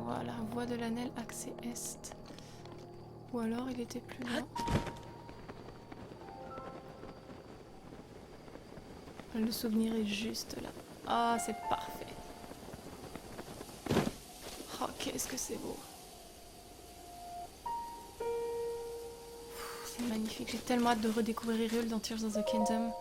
Voilà, voie de l'Anel, accès est. Ou alors il était plus loin. Le souvenir est juste là. Ah, c'est parfait. Oh, qu'est-ce que c'est beau. C'est magnifique. J'ai tellement hâte de redécouvrir Hyrule dans Tears of the Kingdom.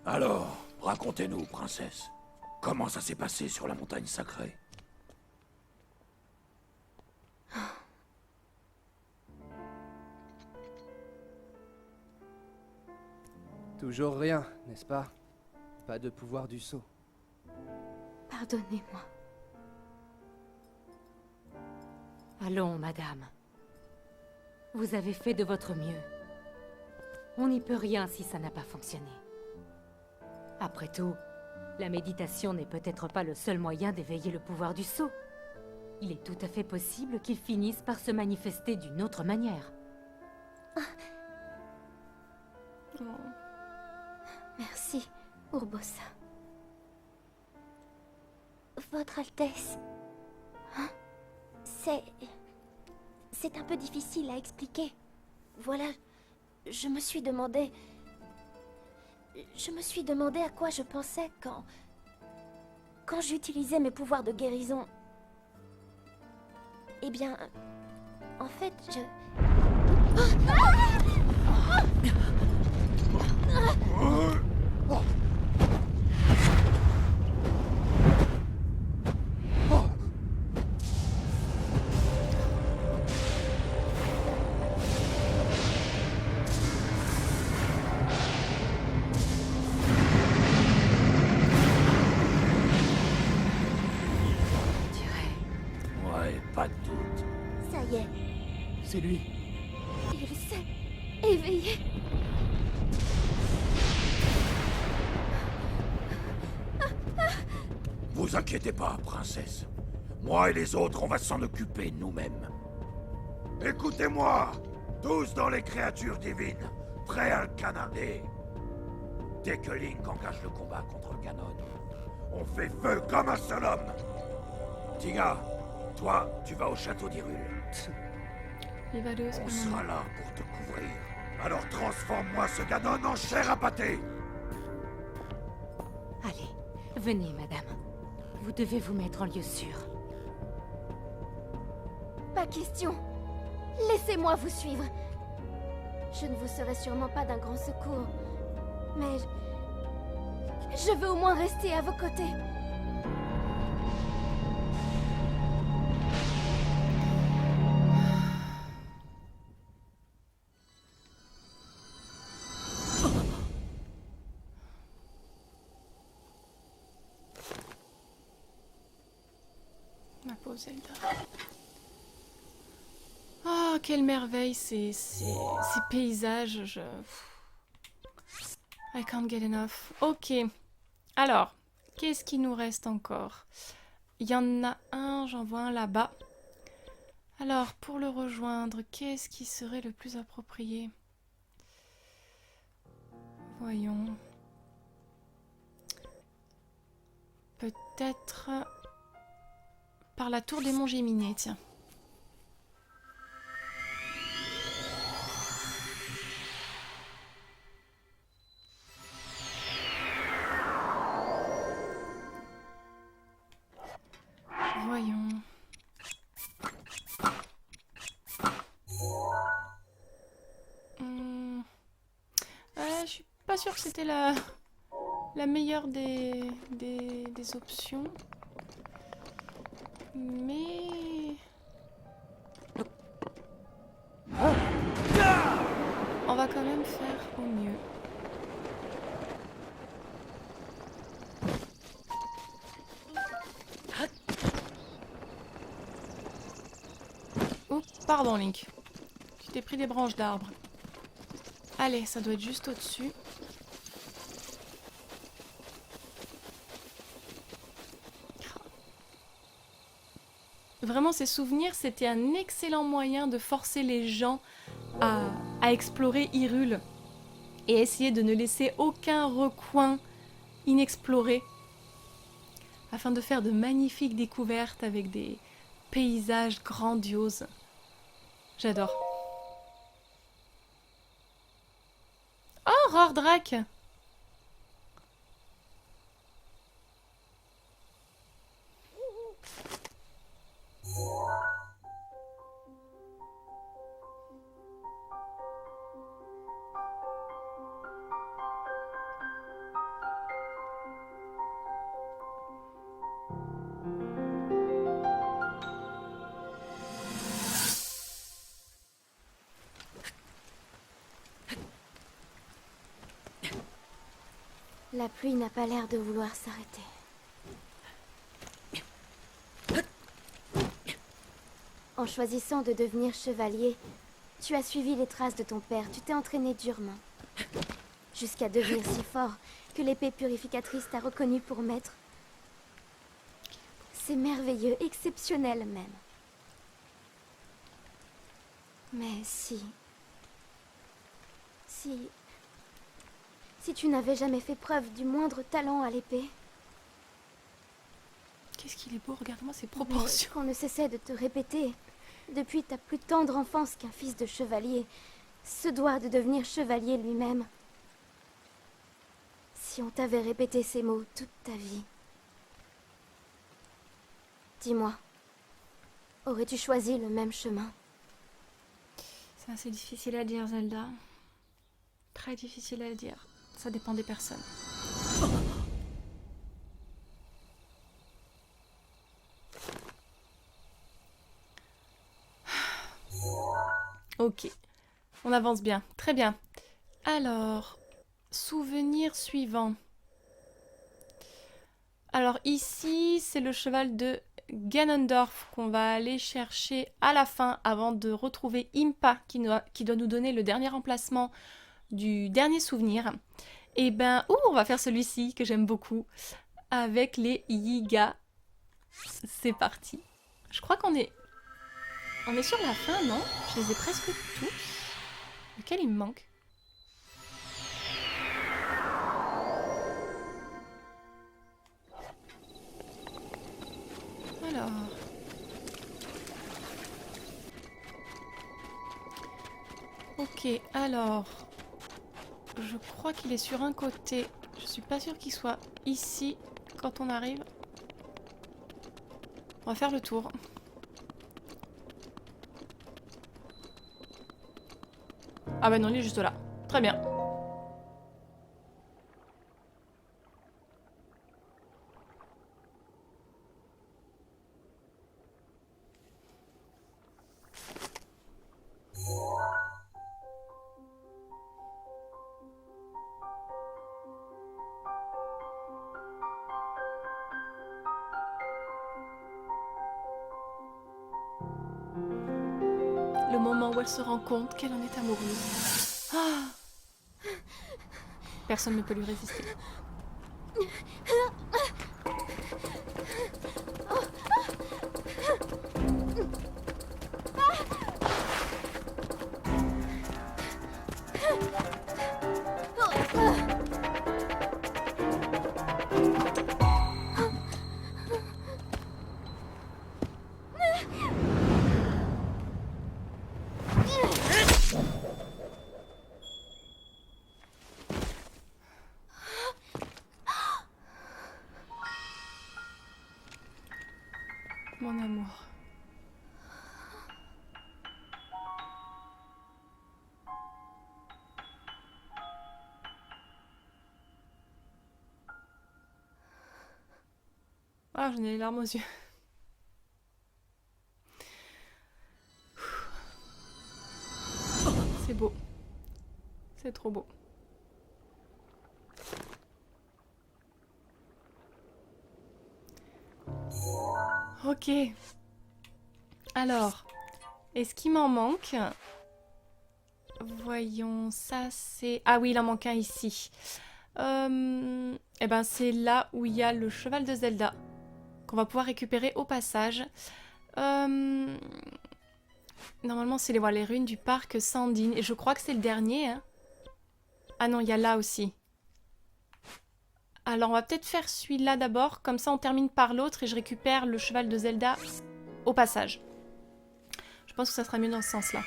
Alors, racontez-nous, princesse. Comment ça s'est passé sur la montagne sacrée? Toujours rien, n'est-ce pas? Pas de pouvoir du sceau. Pardonnez-moi. Allons, madame. Vous avez fait de votre mieux. On n'y peut rien si ça n'a pas fonctionné. Après tout, la méditation n'est peut-être pas le seul moyen d'éveiller le pouvoir du sceau. Il est tout à fait possible qu'il finisse par se manifester d'une autre manière. Oh. Merci, Urbosa. Votre Altesse. Hein? C'est un peu difficile à expliquer. Voilà, je me suis demandé à quoi je pensais quand j'utilisais mes pouvoirs de guérison. Eh bien, en fait, Ouais, pas de doute. ça y est, C'est lui. il s'est éveillé. Vous inquiétez pas, princesse. Moi et les autres, on va s'en occuper nous-mêmes. Écoutez-moi, tous dans les créatures divines, prêts à le canarder. Dès que Link engage le combat contre Ganon, on fait feu comme un seul homme. Tiga, toi, tu vas au château d'Hyrule. Il va aller où, ce On bonhomme? sera là pour te couvrir. Alors transforme-moi ce Ganon en chair à pâté. Allez, venez, madame. Vous devez vous mettre en lieu sûr. Pas question. Laissez-moi vous suivre. Je ne vous serai sûrement pas d'un grand secours, mais je veux au moins rester à vos côtés. Ma pauvre Zelda. Oh, quelle merveille ces paysages. I can't get enough. Ok. Alors, qu'est-ce qui nous reste encore? Il y en a un, j'en vois un là-bas. Alors, pour le rejoindre, qu'est-ce qui serait le plus approprié? Voyons. Peut-être par la tour des Monts Géminés, tiens. Voyons. Je suis pas sûre que c'était la meilleure des options. Mais... on va quand même faire au mieux. Oh, pardon Link. Tu t'es pris des branches d'arbres. Allez, ça doit être juste au-dessus. Vraiment, ces souvenirs, c'était un excellent moyen de forcer les gens à explorer Hyrule et essayer de ne laisser aucun recoin inexploré afin de faire de magnifiques découvertes avec des paysages grandioses. J'adore. Oh, Rordrak! La pluie n'a pas l'air de vouloir s'arrêter. En choisissant de devenir chevalier, tu as suivi les traces de ton père, tu t'es entraîné durement. Jusqu'à devenir si fort que l'épée purificatrice t'a reconnu pour maître. C'est merveilleux, exceptionnel même. Mais si tu n'avais jamais fait preuve du moindre talent à l'épée... Qu'est-ce qu'il est beau, regarde-moi ses Mais proportions. qu'on ne cessait de te répéter, depuis ta plus tendre enfance qu'un fils de chevalier se doit de devenir chevalier lui-même. Si on t'avait répété ces mots toute ta vie, dis-moi, aurais-tu choisi le même chemin? C'est assez difficile à dire, Zelda. Très difficile à dire. Ça dépend des personnes. Ok, on avance bien, très bien. Alors, souvenir suivant. Alors ici, c'est le cheval de Ganondorf qu'on va aller chercher à la fin avant de retrouver Impa qui doit nous donner le dernier emplacement du dernier souvenir. Et ben, on va faire celui-ci que j'aime beaucoup avec les Yiga C'est parti. Je crois qu'on est... On est sur la fin, non? Je les ai presque tous. Lequel il me manque? Alors... Ok, alors... Je crois qu'il est sur un côté. Je suis pas sûre qu'il soit ici quand on arrive. On va faire le tour. Ah bah non, il est juste là. Très bien. Le moment où elle se rend compte qu'elle en est amoureuse. Ah, personne ne peut lui résister. Mon amour. Ah, j'en ai les larmes aux yeux. C'est beau. C'est trop beau. Ok. Alors, est-ce qu'il m'en manque? Voyons, ça c'est... Ah oui, il en manque un ici. Eh ben c'est là où il y a le cheval de Zelda. Qu'on va pouvoir récupérer au passage. Normalement, c'est les ruines du parc Sandine. Et je crois que c'est le dernier. Hein. Ah non, il y a là aussi. Alors, on va peut-être faire celui-là d'abord. Comme ça, on termine par l'autre et je récupère le cheval de Zelda au passage. Je pense que ça sera mieux dans ce sens-là.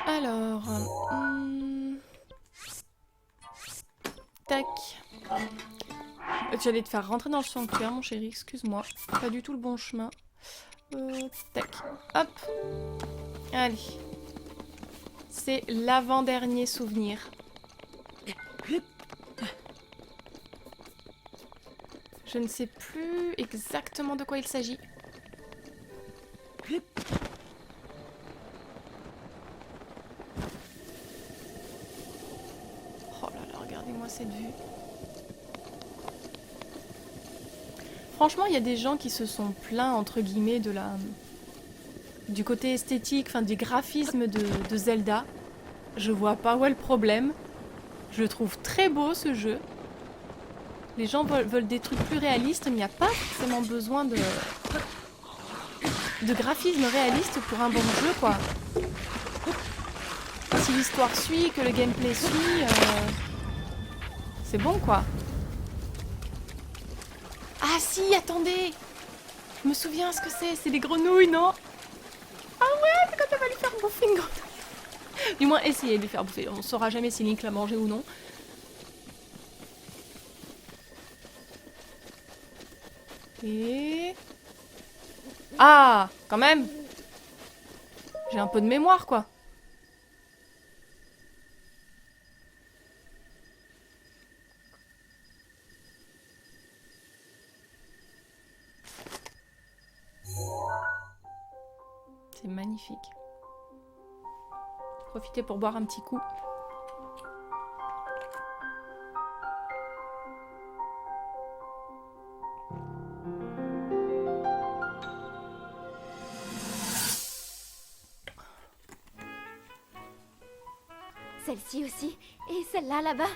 Alors... Tac. J'allais te faire rentrer dans le sanctuaire, mon chéri, excuse-moi. Pas du tout le bon chemin. Tac. Hop. Allez. C'est l'avant-dernier souvenir. Je ne sais plus exactement de quoi il s'agit. Oh là là, regardez-moi cette vue. Franchement, il y a des gens qui se sont plaints, entre guillemets, du côté esthétique, enfin du graphisme de Zelda. Je vois pas où est le problème. Je le trouve très beau, ce jeu. Les gens veulent des trucs plus réalistes, mais il n'y a pas forcément besoin de graphisme réaliste pour un bon jeu, quoi. Si l'histoire suit, que le gameplay suit, c'est bon, quoi. Ah si, attendez! Je me souviens ce que c'est des grenouilles, non? Ah ouais, c'est quand elle va lui faire bouffer une grenouille. Du moins, essayer de lui faire bouffer. On ne saura jamais si Link l'a mangé ou non. Et... Ah, quand même! J'ai un peu de mémoire, quoi. C'est magnifique. Profitez pour boire un petit coup. Celle-ci aussi, et celle-là là-bas.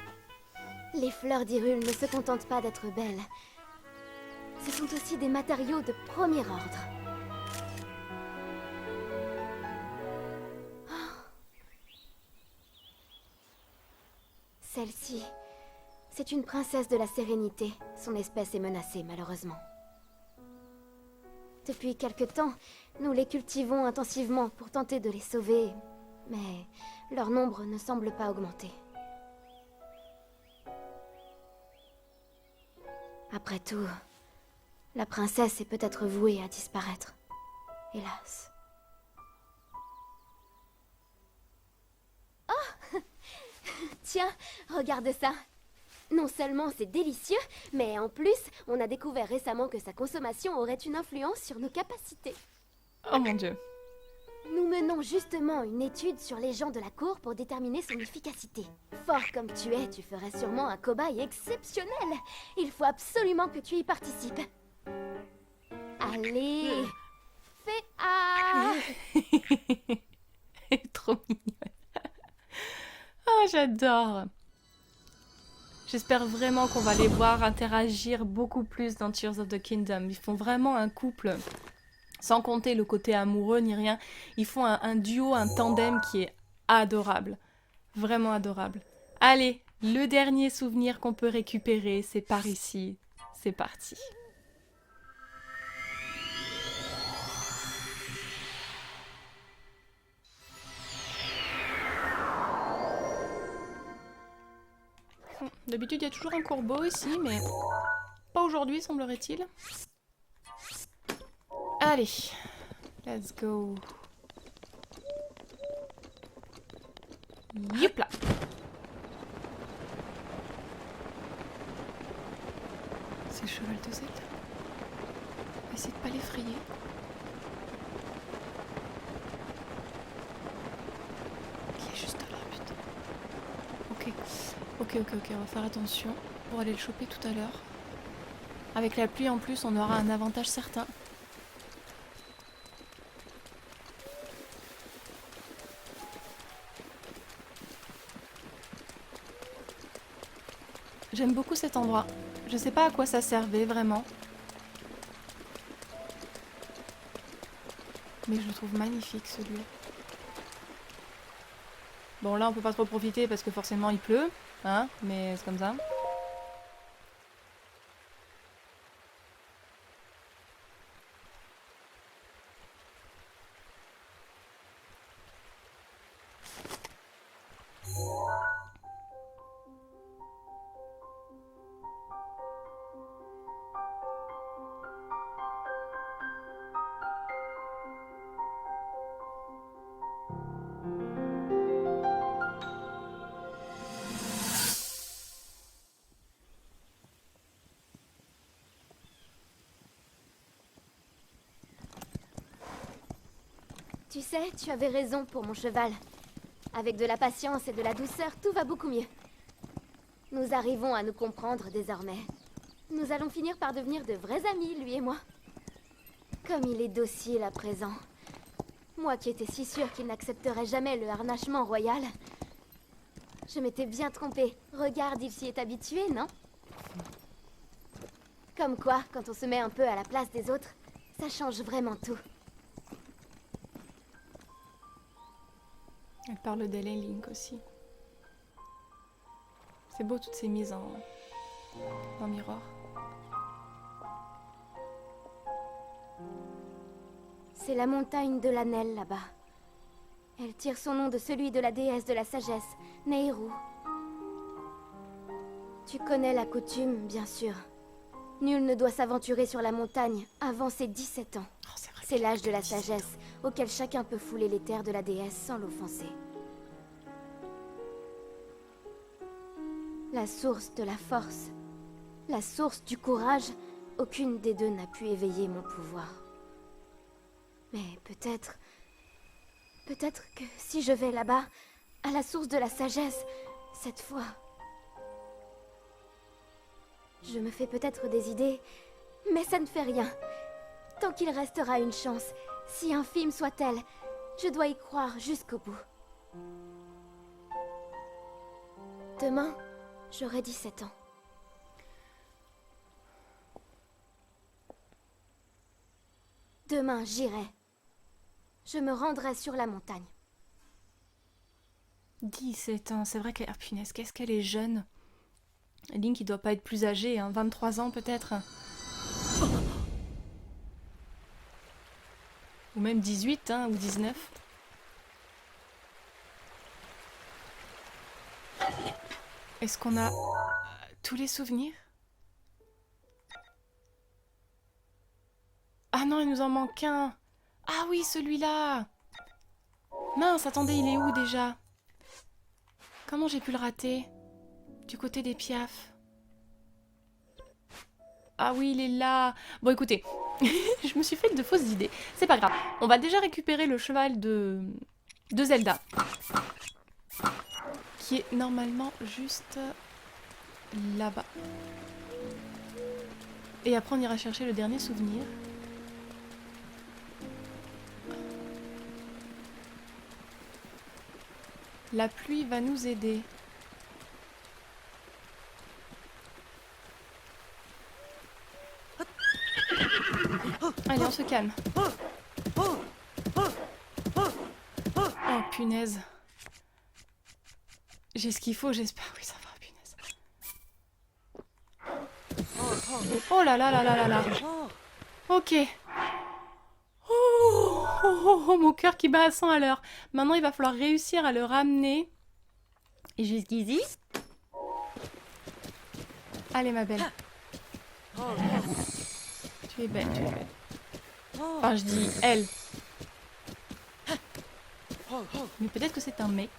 Les fleurs d'Hyrule ne se contentent pas d'être belles. Ce sont aussi des matériaux de premier ordre. Celle-ci, c'est une princesse de la sérénité. Son espèce est menacée, malheureusement. Depuis quelque temps, nous les cultivons intensivement pour tenter de les sauver, mais leur nombre ne semble pas augmenter. Après tout, la princesse est peut-être vouée à disparaître. Hélas. Oh! Tiens, regarde ça. Non seulement c'est délicieux, mais en plus, on a découvert récemment que sa consommation aurait une influence sur nos capacités. Oh mon dieu. Nous menons justement une étude sur les gens de la cour pour déterminer son efficacité. Fort comme tu es, tu ferais sûrement un cobaye exceptionnel. Il faut absolument que tu y participes. Allez, fais A. Elle est trop mignonne. Oh, j'adore. J'espère vraiment qu'on va les voir interagir beaucoup plus dans Tears of the Kingdom. Ils font vraiment un couple, sans compter le côté amoureux ni rien. Ils font un duo, un tandem qui est adorable. Vraiment adorable. Allez, le dernier souvenir qu'on peut récupérer, c'est par ici. C'est parti. D'habitude, il y a toujours un courbeau ici, mais pas aujourd'hui, semblerait-il. Allez, let's go. Youp là. C'est le cheval de Zelda. Essaye de pas l'effrayer. Qui est juste là, putain. Ok, on va faire attention pour aller le choper tout à l'heure. Avec la pluie en plus, on aura un avantage certain. J'aime beaucoup cet endroit. Je sais pas à quoi ça servait vraiment. Mais je le trouve magnifique celui-là. Bon là on peut pas trop profiter parce que forcément il pleut, hein, mais c'est comme ça. Tu sais, tu avais raison pour mon cheval. Avec de la patience et de la douceur, tout va beaucoup mieux. Nous arrivons à nous comprendre désormais. Nous allons finir par devenir de vrais amis, lui et moi. Comme il est docile à présent. Moi qui étais si sûre qu'il n'accepterait jamais le harnachement royal. Je m'étais bien trompée. Regarde, il s'y est habitué, non? Comme quoi, quand on se met un peu à la place des autres, ça change vraiment tout. Elle parle d'elle et Link aussi. C'est beau toutes ces mises en miroir. C'est la montagne de l'Anel là-bas. Elle tire son nom de celui de la déesse de la sagesse, Nehru. Tu connais la coutume, bien sûr. Nul ne doit s'aventurer sur la montagne avant ses 17 ans. Oh, c'est l'âge de la sagesse, auquel chacun peut fouler les terres de la déesse sans l'offenser. La source de la force, la source du courage, aucune des deux n'a pu éveiller mon pouvoir. Mais peut-être que si je vais là-bas, à la source de la sagesse, cette fois... Je me fais peut-être des idées, mais ça ne fait rien. Tant qu'il restera une chance, si infime soit-elle, je dois y croire jusqu'au bout. Demain, j'aurai 17 ans. Demain, j'irai. Je me rendrai sur la montagne. 17 ans, c'est vrai qu'elle... Ah, punaise, qu'est-ce qu'elle est jeune. Link, il doit pas être plus âgé, hein, 23 ans peut-être. Ou même 18, hein, ou 19. Est-ce qu'on a tous les souvenirs? Ah non, il nous en manque un. Ah oui, celui-là. Mince, attendez, il est où déjà? Comment j'ai pu le rater? Du côté des Piaf. Ah oui, il est là. Bon, écoutez, je me suis fait de fausses idées. C'est pas grave. On va déjà récupérer le cheval de Zelda. Qui est normalement juste là-bas. Et après, on ira chercher le dernier souvenir. La pluie va nous aider. Allez, on se calme. Oh, punaise. J'ai ce qu'il faut, j'espère. Oui, ça va, punaise. Oh là là là là là là. Ok. Oh, mon cœur qui bat à 100 à l'heure. Maintenant, il va falloir réussir à le ramener. Et jusqu'ici. Allez, ma belle. Tu es belle, tu es belle. Enfin, je dis elle. Mais peut-être que c'est un mec.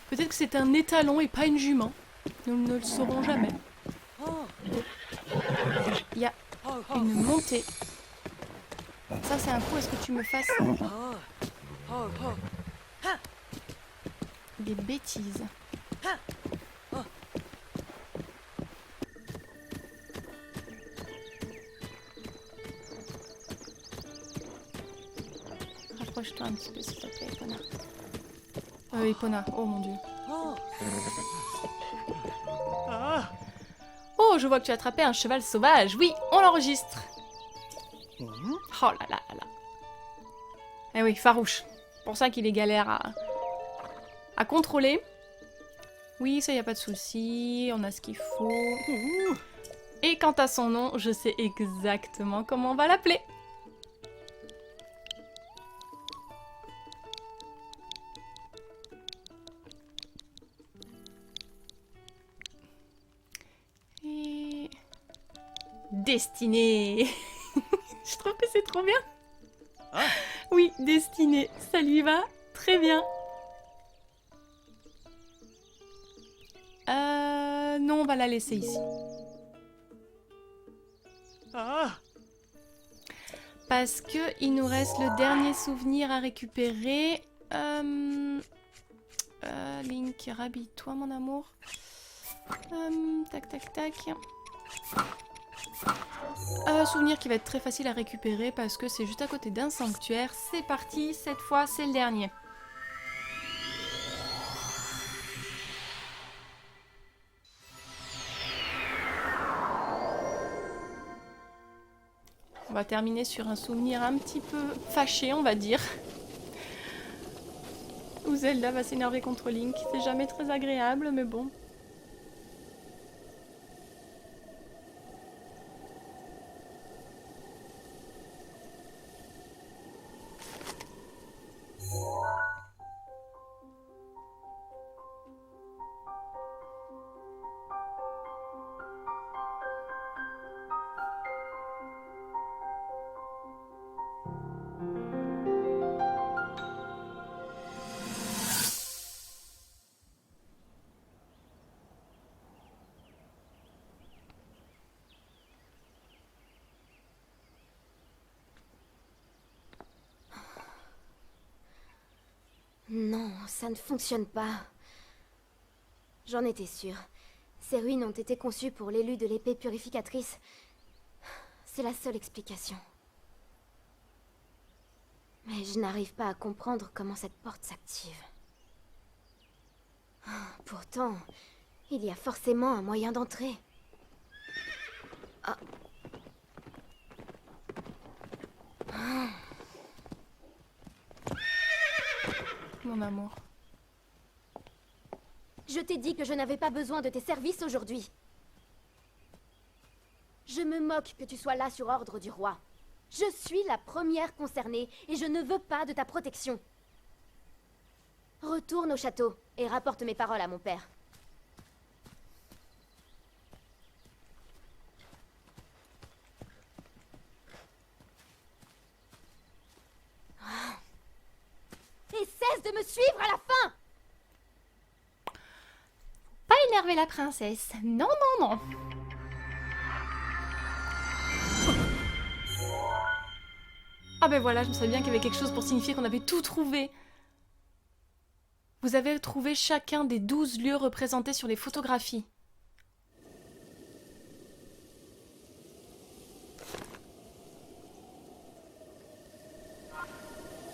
Peut-être que c'est un étalon et pas une jument. Nous ne le saurons jamais. Il y a une montée. Ça, c'est un coup. Est-ce que tu me fasses des bêtises? Rapproche-toi un petit peu, s'il te plaît, Epona. Epona, oh mon dieu. Oh, je vois que tu as attrapé un cheval sauvage. Oui, on l'enregistre. Oh là là là là. Eh oui, farouche. Pour ça qu'il est galère à contrôler. Oui, ça y a pas de souci. On a ce qu'il faut. Et quant à son nom, je sais exactement comment on va l'appeler. Et... Destinée. Je trouve que c'est trop bien. Ah. Oui, Destinée. Ça lui va très bien. Non, on va la laisser ici. Parce que il nous reste le dernier souvenir à récupérer. Link, rhabille-toi, mon amour. Tac, tac, tac. Souvenir qui va être très facile à récupérer parce que c'est juste à côté d'un sanctuaire. C'est parti, cette fois, c'est le dernier. On va terminer sur un souvenir un petit peu fâché, on va dire. Où Zelda va s'énerver contre Link. C'est jamais très agréable, mais bon. Non, ça ne fonctionne pas. J'en étais sûre. Ces ruines ont été conçues pour l'élu de l'épée purificatrice. C'est la seule explication. Mais je n'arrive pas à comprendre comment cette porte s'active. Pourtant, il y a forcément un moyen d'entrer. Ah. Mon amour. Je t'ai dit que je n'avais pas besoin de tes services aujourd'hui. Je me moque que tu sois là sur ordre du roi. Je suis la première concernée et je ne veux pas de ta protection. Retourne au château et rapporte mes paroles à mon père. Et cesse de me suivre à la fin! Pas énerver la princesse. Non, non, non. Ah ben voilà, je me savais bien qu'il y avait quelque chose pour signifier qu'on avait tout trouvé. Vous avez trouvé chacun des 12 lieux représentés sur les photographies.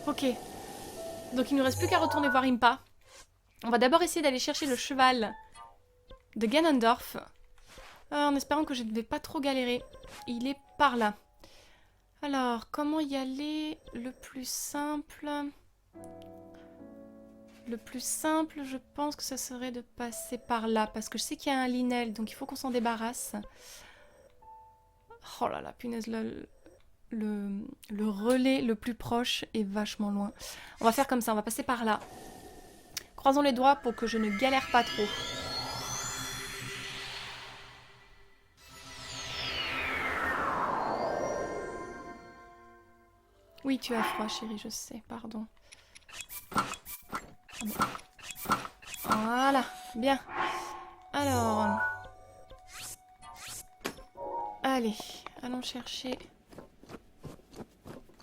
Ok. Donc il ne nous reste plus qu'à retourner voir Impa. On va d'abord essayer d'aller chercher le cheval de Ganondorf. En espérant que je ne vais pas trop galérer. Il est par là. Alors, comment y aller? Le plus simple... Le plus simple, je pense que ce serait de passer par là. Parce que je sais qu'il y a un Linel, donc il faut qu'on s'en débarrasse. Oh là là, punaise, le relais le plus proche est vachement loin. On va faire comme ça, on va passer par là. Croisons les doigts pour que je ne galère pas trop. Oui, tu as froid, chérie, je sais, pardon. Voilà, bien. Alors... Allez, allons chercher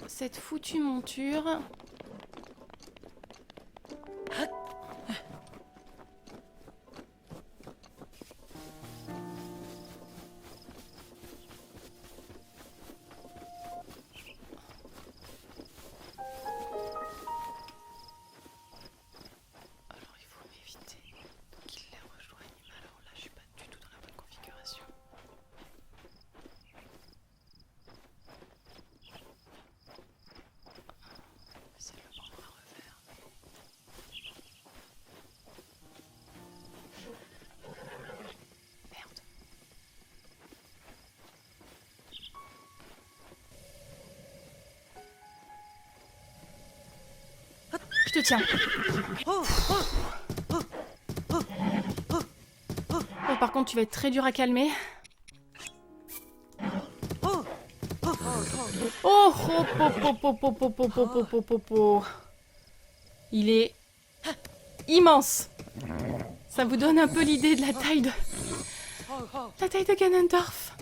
cette foutue monture. Je te tiens. Oh, par contre, tu vas être très dur à calmer. Oh, il est immense. Ça vous donne un peu l'idée de la taille de... La taille de Ganondorf.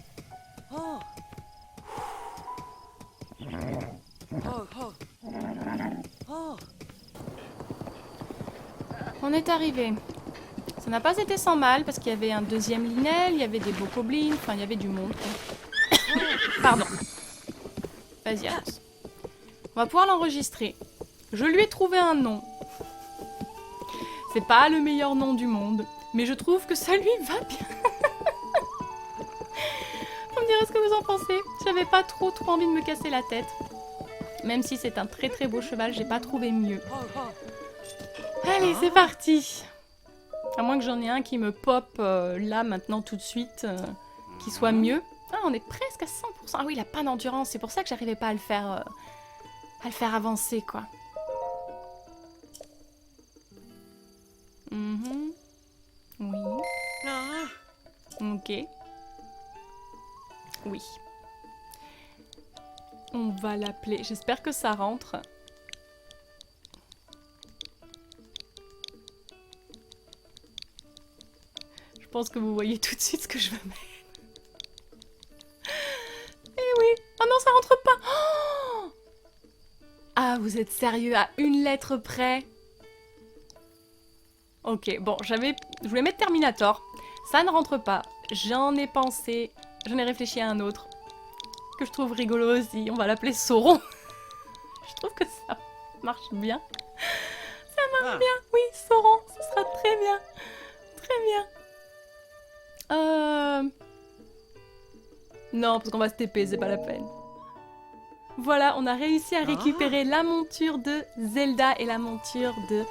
On est arrivé. Ça n'a pas été sans mal parce qu'il y avait un deuxième Linel, il y avait des bokoblins, enfin il y avait du monde. Pardon. Vas-y, avance. On va pouvoir l'enregistrer. Je lui ai trouvé un nom. C'est pas le meilleur nom du monde, mais je trouve que ça lui va bien. Vous me direz ce que vous en pensez. J'avais pas trop envie de me casser la tête. Même si c'est un très très beau cheval, j'ai pas trouvé mieux. Allez, c'est parti. À moins que j'en ai un qui me pop là, maintenant, tout de suite, qui soit mieux. Ah, on est presque à 100%. Ah oui, il a pas d'endurance. C'est pour ça que j'arrivais pas à le faire avancer, quoi. Oui. Ok. Oui. On va l'appeler. J'espère que ça rentre. Je pense que vous voyez tout de suite ce que je veux mettre. Eh oui. Oh non, ça rentre pas. Oh, ah, vous êtes sérieux à une lettre près? Ok, bon, je voulais mettre Terminator. Ça ne rentre pas. J'en ai pensé. J'en ai réfléchi à un autre. Que je trouve rigolo aussi. On va l'appeler Sauron. Je trouve que ça marche bien. Ça marche bien. Oui, Sauron, ce sera très bien. non, parce qu'on va se TP, c'est pas la peine. Voilà, on a réussi à récupérer la monture de Zelda et la monture de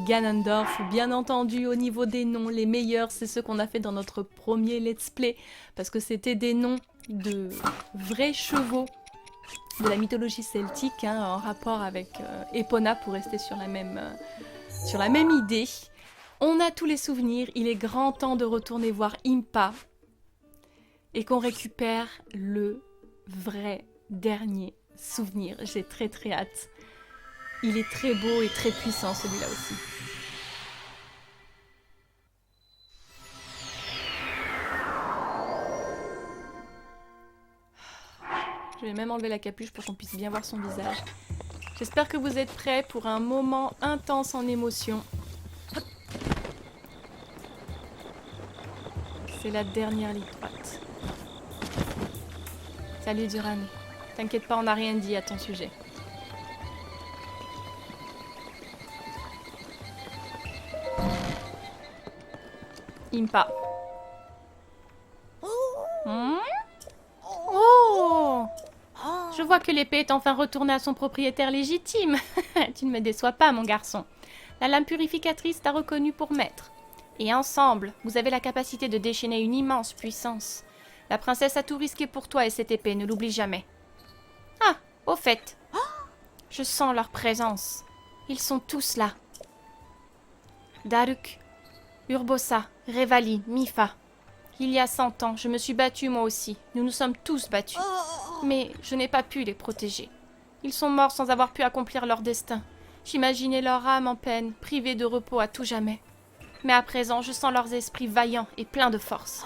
Ganondorf. Bien entendu, au niveau des noms, les meilleurs, c'est ceux qu'on a fait dans notre premier let's play, parce que c'était des noms de vrais chevaux de la mythologie celtique, hein, en rapport avec Epona, pour rester sur la même idée. On a tous les souvenirs, il est grand temps de retourner voir Impa, et qu'on récupère le vrai dernier souvenir. J'ai très très hâte. Il est très beau et très puissant celui-là aussi. Je vais même enlever la capuche pour qu'on puisse bien voir son visage. J'espère que vous êtes prêts pour un moment intense en émotion. C'est la dernière ligne droite. Salut Duran. T'inquiète pas, on n'a rien dit à ton sujet. Impa. Hmm? Oh! Je vois que l'épée est enfin retournée à son propriétaire légitime. Tu ne me déçois pas, mon garçon. La lame purificatrice t'a reconnu pour maître. Et ensemble, vous avez la capacité de déchaîner une immense puissance. La princesse a tout risqué pour toi et cette épée, ne l'oublie jamais. Ah, au fait, je sens leur présence. Ils sont tous là. Daruk, Urbosa, Revali, Mifa. Il y a 100 ans, je me suis battue moi aussi. Nous nous sommes tous battus. Mais je n'ai pas pu les protéger. Ils sont morts sans avoir pu accomplir leur destin. J'imaginais leur âme en peine, privée de repos à tout jamais. Mais à présent, je sens leurs esprits vaillants et pleins de force.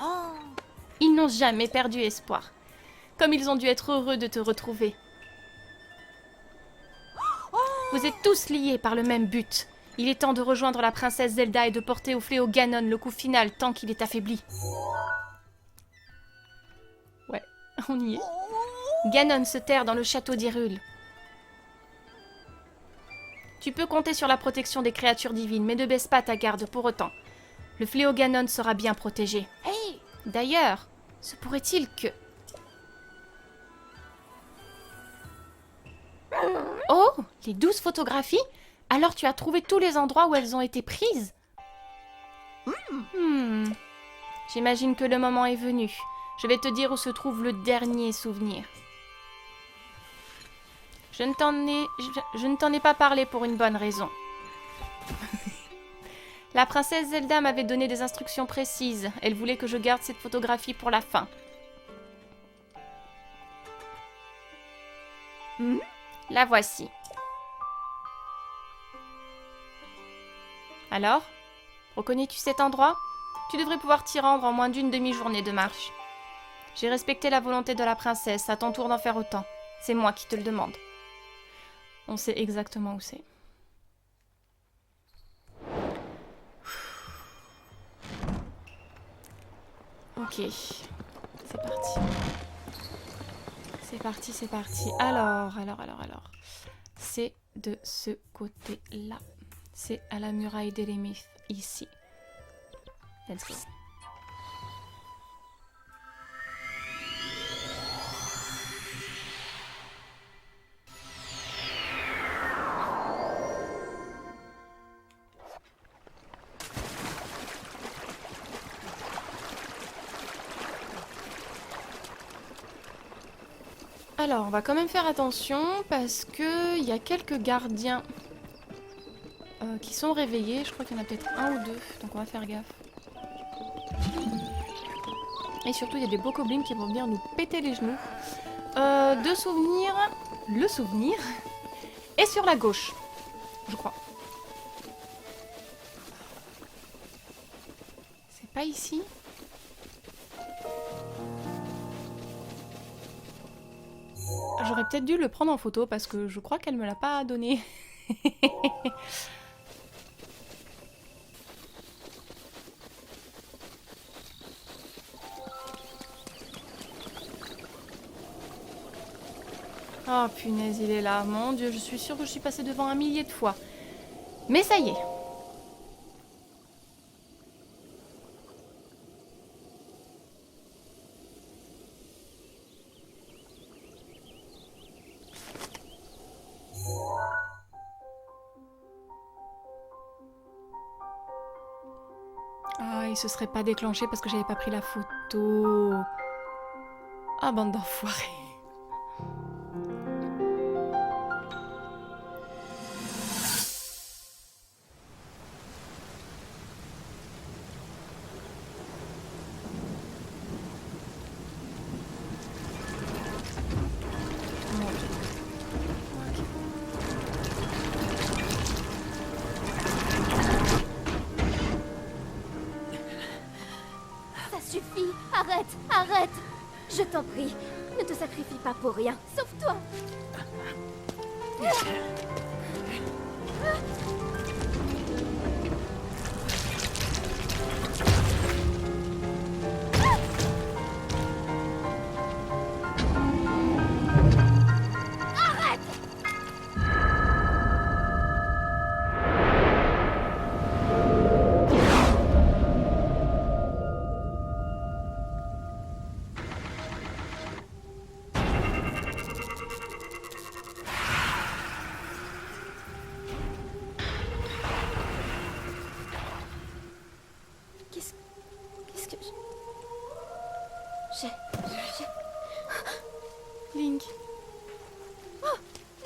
Ils n'ont jamais perdu espoir. Comme ils ont dû être heureux de te retrouver. Vous êtes tous liés par le même but. Il est temps de rejoindre la princesse Zelda et de porter au fléau Ganon le coup final tant qu'il est affaibli. Ouais, on y est. Ganon se terre dans le château d'Hyrule. Tu peux compter sur la protection des créatures divines, mais ne baisse pas ta garde pour autant. Le fléau Ganon sera bien protégé. Hey! D'ailleurs, se pourrait-il que... Oh, les 12 photographies? Alors tu as trouvé tous les endroits où elles ont été prises? J'imagine que le moment est venu. Je vais te dire où se trouve le dernier souvenir. Je ne t'en ai pas parlé pour une bonne raison. La princesse Zelda m'avait donné des instructions précises. Elle voulait que je garde cette photographie pour la fin. La voici. Alors, reconnais-tu cet endroit? Tu devrais pouvoir t'y rendre en moins d'une demi-journée de marche. J'ai respecté la volonté de la princesse, à ton tour d'en faire autant. C'est moi qui te le demande. On sait exactement où c'est. Ok, c'est parti. C'est parti, c'est parti. Alors. C'est de ce côté-là. C'est à la muraille d'Elemith, ici. Let's go. Alors, on va quand même faire attention parce que il y a quelques gardiens qui sont réveillés. Je crois qu'il y en a peut-être un ou deux, donc on va faire gaffe. Et surtout, il y a des bokoblins qui vont venir nous péter les genoux. De souvenir, le souvenir est sur la gauche, je crois. C'est pas ici? J'aurais peut-être dû le prendre en photo parce que je crois qu'elle me l'a pas donné. Oh punaise, il est là. Mon Dieu, je suis sûre que je suis passée devant un millier de fois. Mais ça y est. Ah, il se serait pas déclenché parce que j'avais pas pris la photo. Ah, bande d'enfoirés. Ça suffit. Arrête, arrête. Je t'en prie. Ne te sacrifie pas pour rien. Sauve-toi. Qu'est-ce que j'ai... Link. Oh,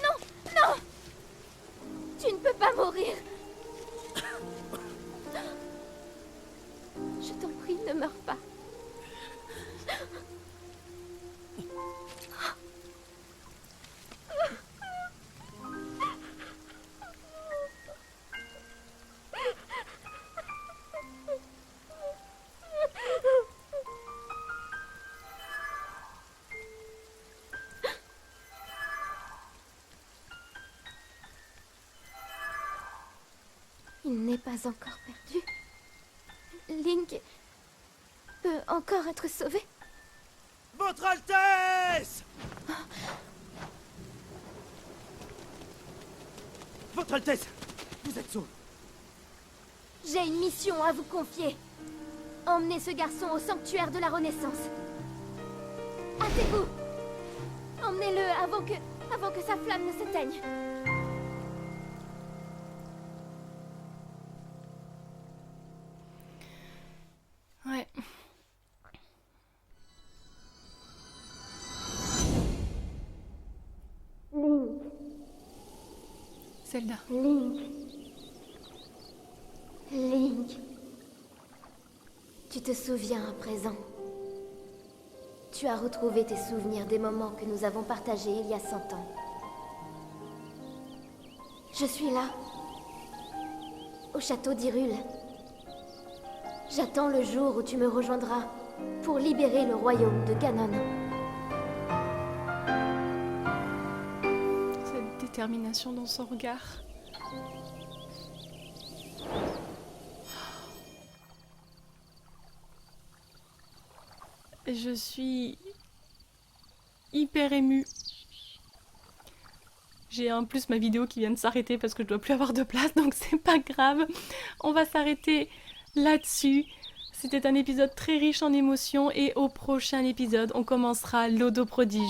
non, non. Tu ne peux pas mourir. Je t'en prie, ne meurs pas. Il n'est pas encore perdu. Link peut encore être sauvé. Votre Altesse! Votre Altesse! Vous êtes sauve. J'ai une mission à vous confier. Emmenez ce garçon au sanctuaire de la Renaissance. Hâtez-vous. Emmenez-le avant que sa flamme ne s'éteigne. Ouais. Link, Zelda. Link. Link. Tu te souviens à présent. Tu as retrouvé tes souvenirs des moments que nous avons partagés il y a 100 ans. Je suis là, au château d'Hyrule. J'attends le jour où tu me rejoindras pour libérer le royaume de Ganon. Cette détermination dans son regard. Je suis hyper émue. J'ai en plus ma vidéo qui vient de s'arrêter parce que je dois plus avoir de place, donc c'est pas grave. On va s'arrêter là-dessus. C'était un épisode très riche en émotions et au prochain épisode, on commencera l'Odo Prodige.